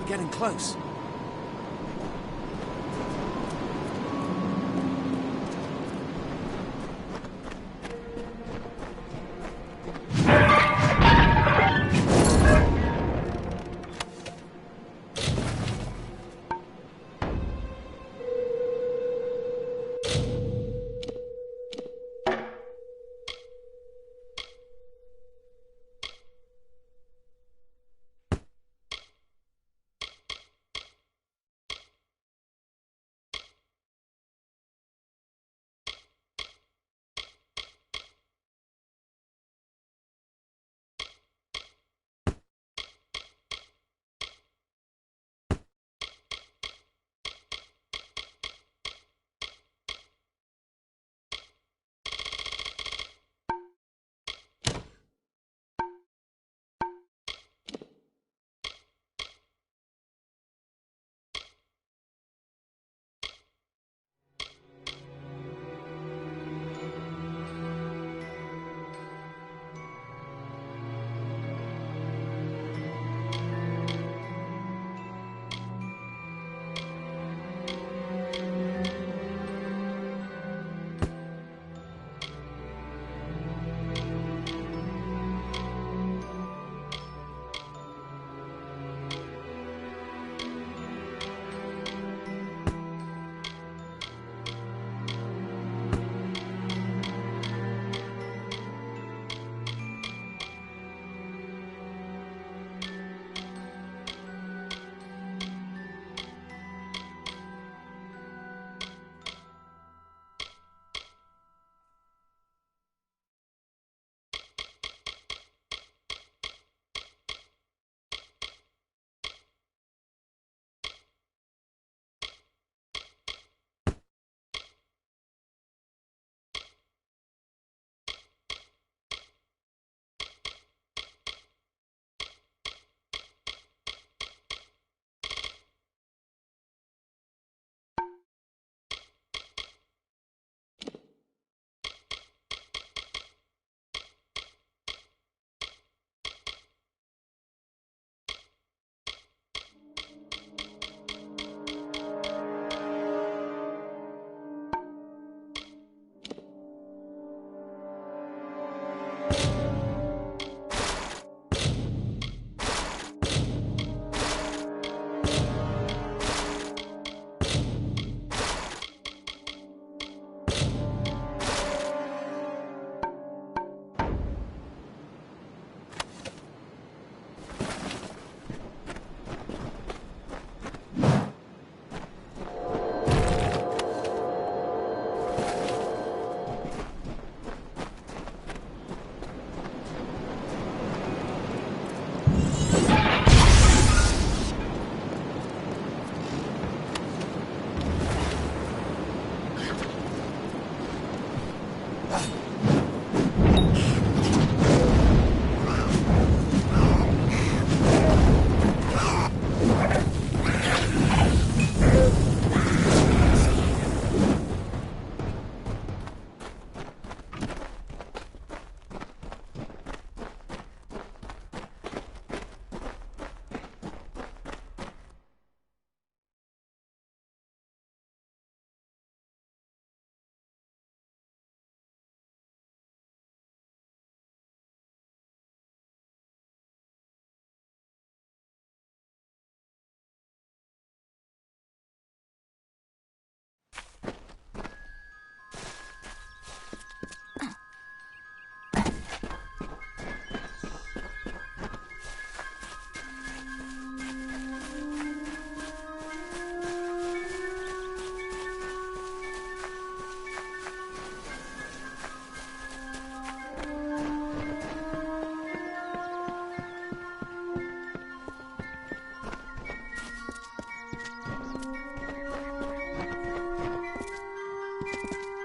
Getting close.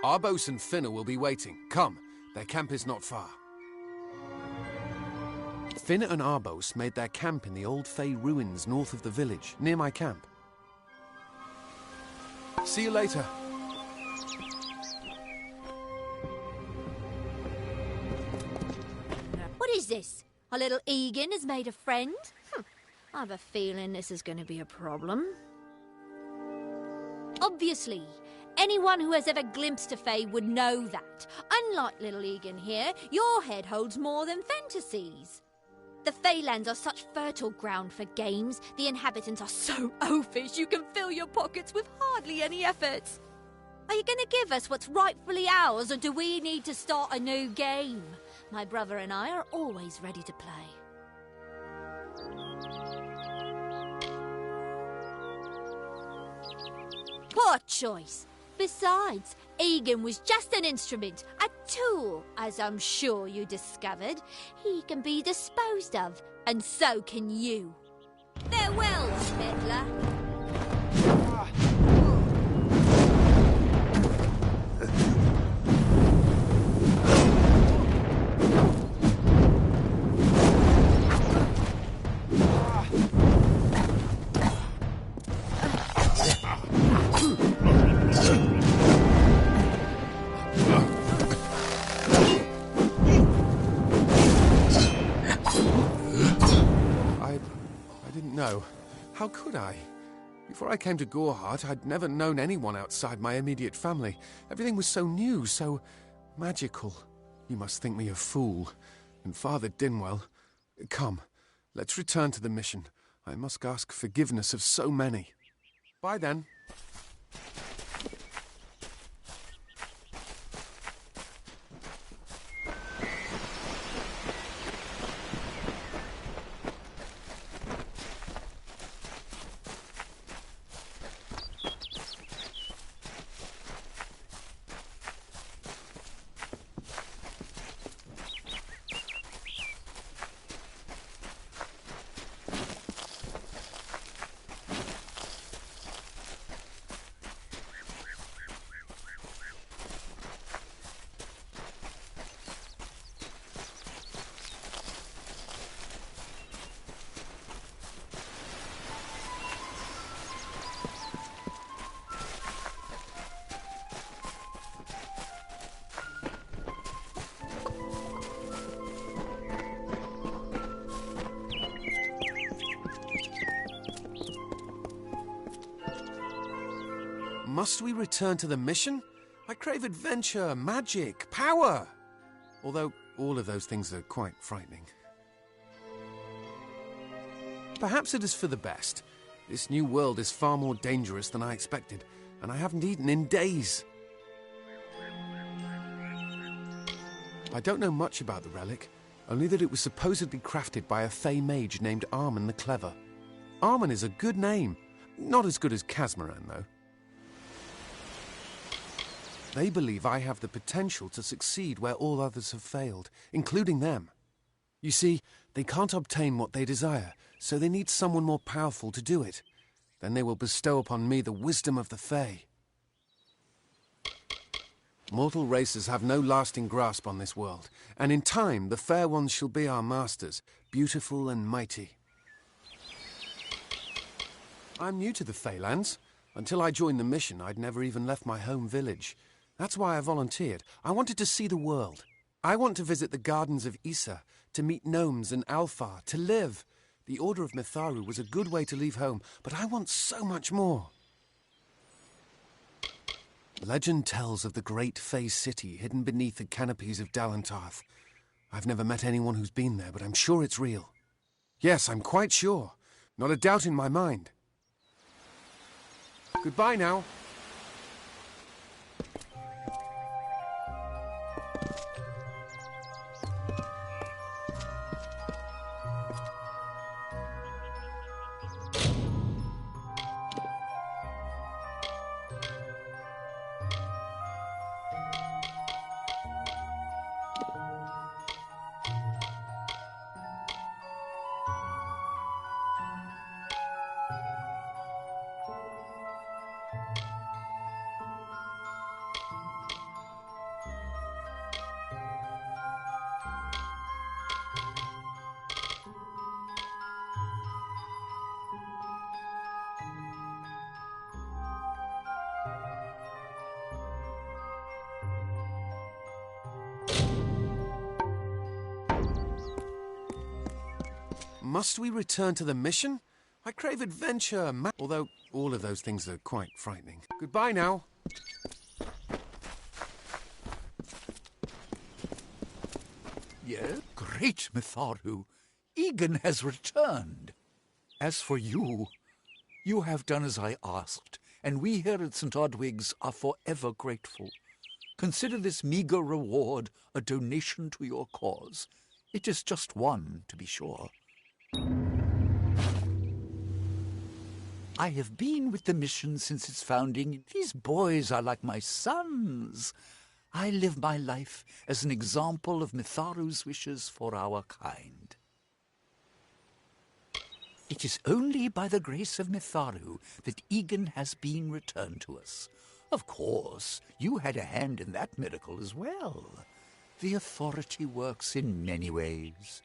Arbos and Finna will be waiting. Come, their camp is not far. Finna and Arbos made their camp in the old Fey ruins north of the village, near my camp. See you later. What is this? Our little Egan has made a friend? I have a feeling this is going to be a problem. Obviously, anyone who has ever glimpsed a Fae would know that. Unlike little Egan here, your head holds more than fantasies. The Feylands are such fertile ground for games. The inhabitants are so oafish you can fill your pockets with hardly any effort. Are you going to give us what's rightfully ours, or do we need to start a new game? My brother and I are always ready to play. Poor choice. Besides, Egan was just an instrument, a tool, as I'm sure you discovered. He can be disposed of, and so can you. Farewell, meddler. No. How could I? Before I came to Gorehart, I'd never known anyone outside my immediate family. Everything was so new, so magical. You must think me a fool. And Father Dinwell... Come, let's return to the mission. I must ask forgiveness of so many. Bye then. Must we return to the mission? I crave adventure, magic, power. Although all of those things are quite frightening. Perhaps it is for the best. This new world is far more dangerous than I expected, and I haven't eaten in days. I don't know much about the relic, only that it was supposedly crafted by a Fey mage named Armen the Clever. Armen is a good name. Not as good as Casmaran, though. They believe I have the potential to succeed where all others have failed, including them. You see, they can't obtain what they desire, so they need someone more powerful to do it. Then they will bestow upon me the wisdom of the Fae. Mortal races have no lasting grasp on this world, and in time the fair ones shall be our masters, beautiful and mighty. I'm new to the Feylands. Until I joined the mission, I'd never even left my home village. That's why I volunteered. I wanted to see the world. I want to visit the gardens of Issa, to meet gnomes and Alfar, to live. The Order of Mitharu was a good way to leave home, but I want so much more. Legend tells of the great Fey city hidden beneath the canopies of Dalantarth. I've never met anyone who's been there, but I'm sure it's real. Yes, I'm quite sure. Not a doubt in my mind. Goodbye now. Must we return to the mission? I crave adventure, although all of those things are quite frightening. Goodbye now. Yes? Great Mitharu! Egan has returned. As for you, you have done as I asked, and we here at St. Odwig's are forever grateful. Consider this meager reward a donation to your cause. It is just one, to be sure. I have been with the mission since its founding. These boys are like my sons. I live my life as an example of Mitharu's wishes for our kind. It is only by the grace of Mitharu that Egan has been returned to us. Of course, you had a hand in that miracle as well. The authority works in many ways.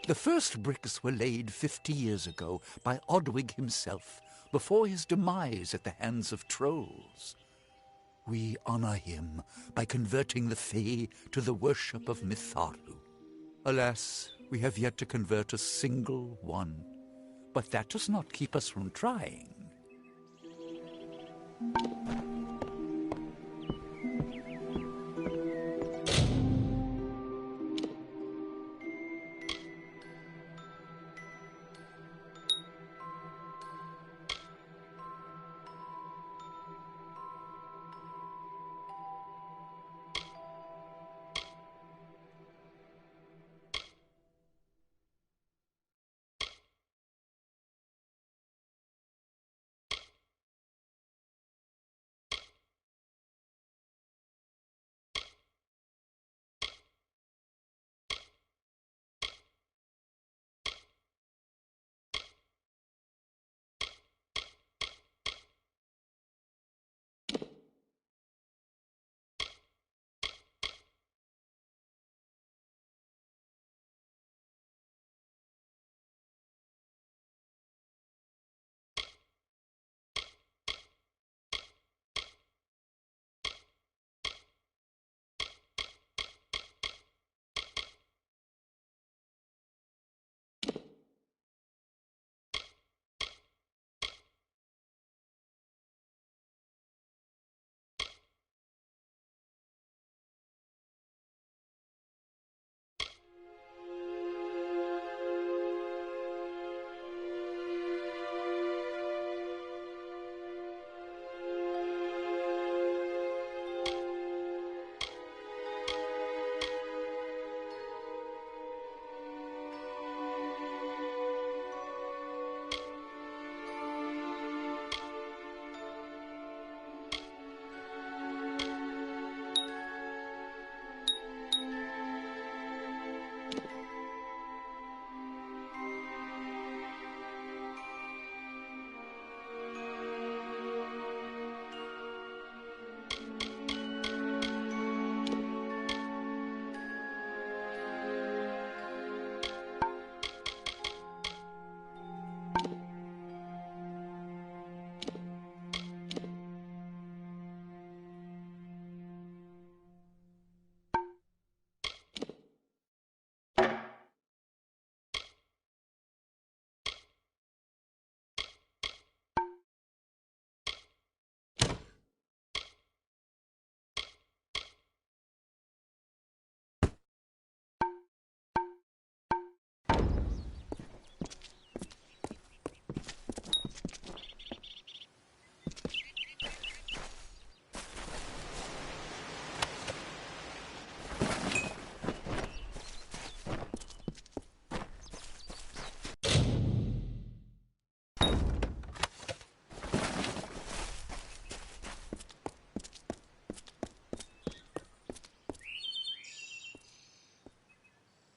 The first bricks were laid 50 years ago by Odwig himself, before his demise at the hands of trolls. We honor him by converting the Fae to the worship of Mitharu. Alas, we have yet to convert a single one, but that does not keep us from trying.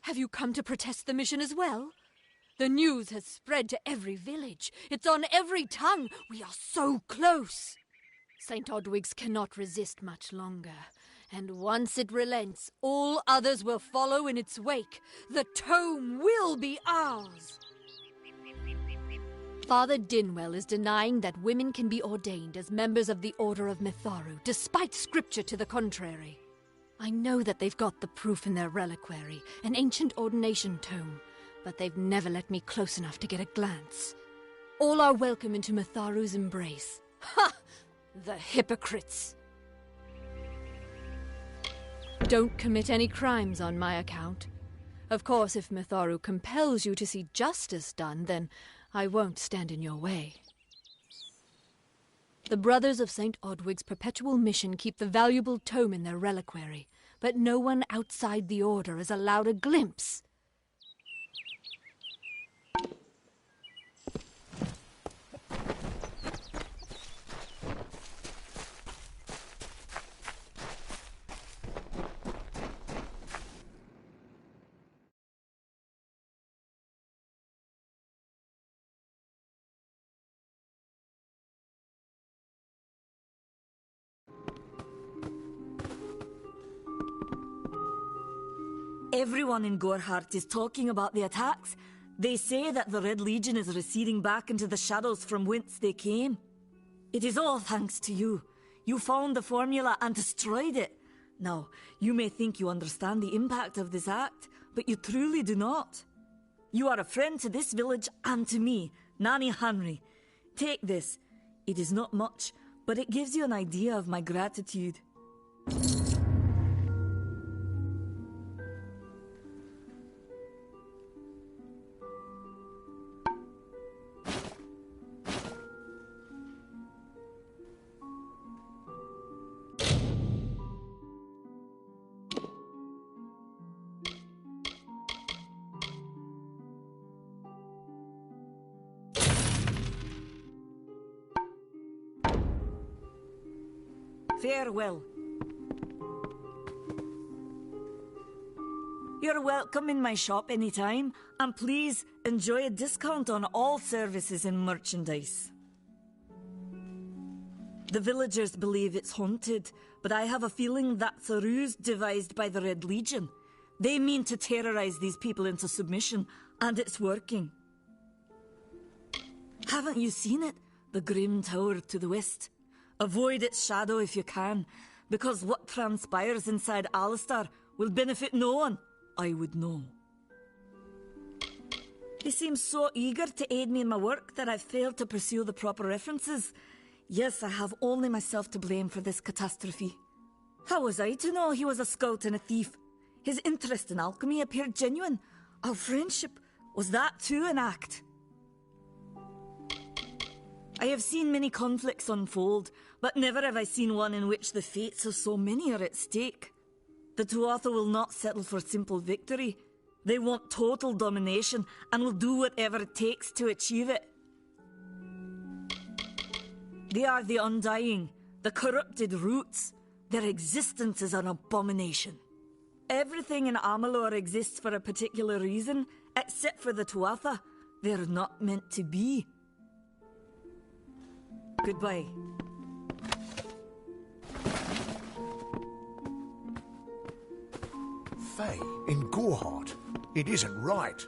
Have you come to protest the mission as well? The news has spread to every village. It's on every tongue. We are so close. St. Odwig's cannot resist much longer. And once it relents, all others will follow in its wake. The tome will be ours. Father Dinwell is denying that women can be ordained as members of the Order of Mitharu, despite scripture to the contrary. I know that they've got the proof in their reliquary, an ancient ordination tome, but they've never let me close enough to get a glance. All are welcome into Mitharu's embrace. Ha! The hypocrites! Don't commit any crimes on my account. Of course, if Mitharu compels you to see justice done, then I won't stand in your way. The Brothers of St. Odwig's perpetual mission keep the valuable tome in their reliquary, but no one outside the Order is allowed a glimpse. Everyone in Gorhart is talking about the attacks. They say that the Red Legion is receding back into the shadows from whence they came. It is all thanks to you. You found the formula and destroyed it. Now, you may think you understand the impact of this act, but you truly do not. You are a friend to this village and to me, Nanny Henry. Take this. It is not much, but it gives you an idea of my gratitude. Farewell. You're welcome in my shop anytime, and please enjoy a discount on all services and merchandise. The villagers believe it's haunted, but I have a feeling that's a ruse devised by the Red Legion. They mean to terrorize these people into submission, and it's working. Haven't you seen it? The grim tower to the west. Avoid its shadow if you can, because what transpires inside Alistair will benefit no one. I would know. He seems so eager to aid me in my work that I've failed to pursue the proper references. Yes, I have only myself to blame for this catastrophe. How was I to know he was a scout and a thief? His interest in alchemy appeared genuine. Our friendship, was that too an act? I have seen many conflicts unfold, but never have I seen one in which the fates of so many are at stake. The Tuatha will not settle for simple victory. They want total domination and will do whatever it takes to achieve it. They are the Undying, the corrupted roots. Their existence is an abomination. Everything in Amalur exists for a particular reason, except for the Tuatha. They're not meant to be. Goodbye. Faye, in Gorhart. It isn't right.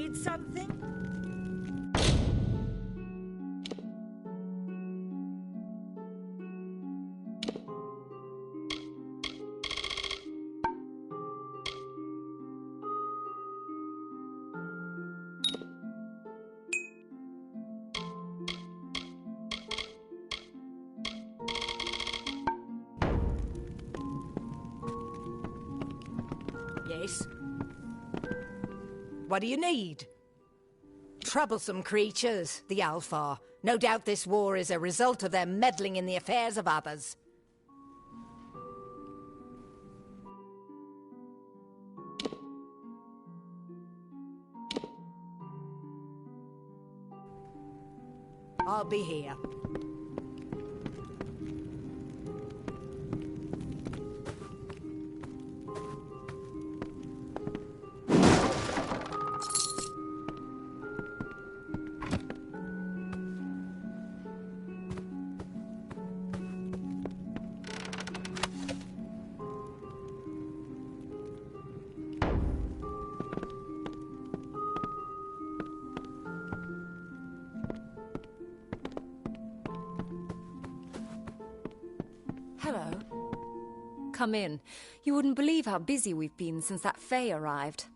Need something? Yes? What do you need? Troublesome creatures, the Alpha. No doubt this war is a result of them meddling in the affairs of others. I'll be here. Hello. Come in. You wouldn't believe how busy we've been since that Fae arrived.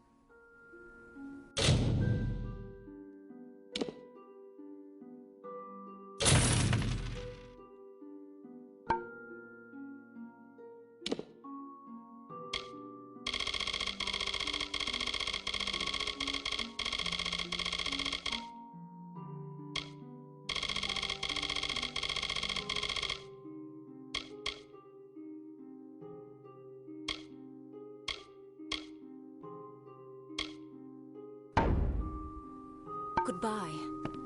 Goodbye.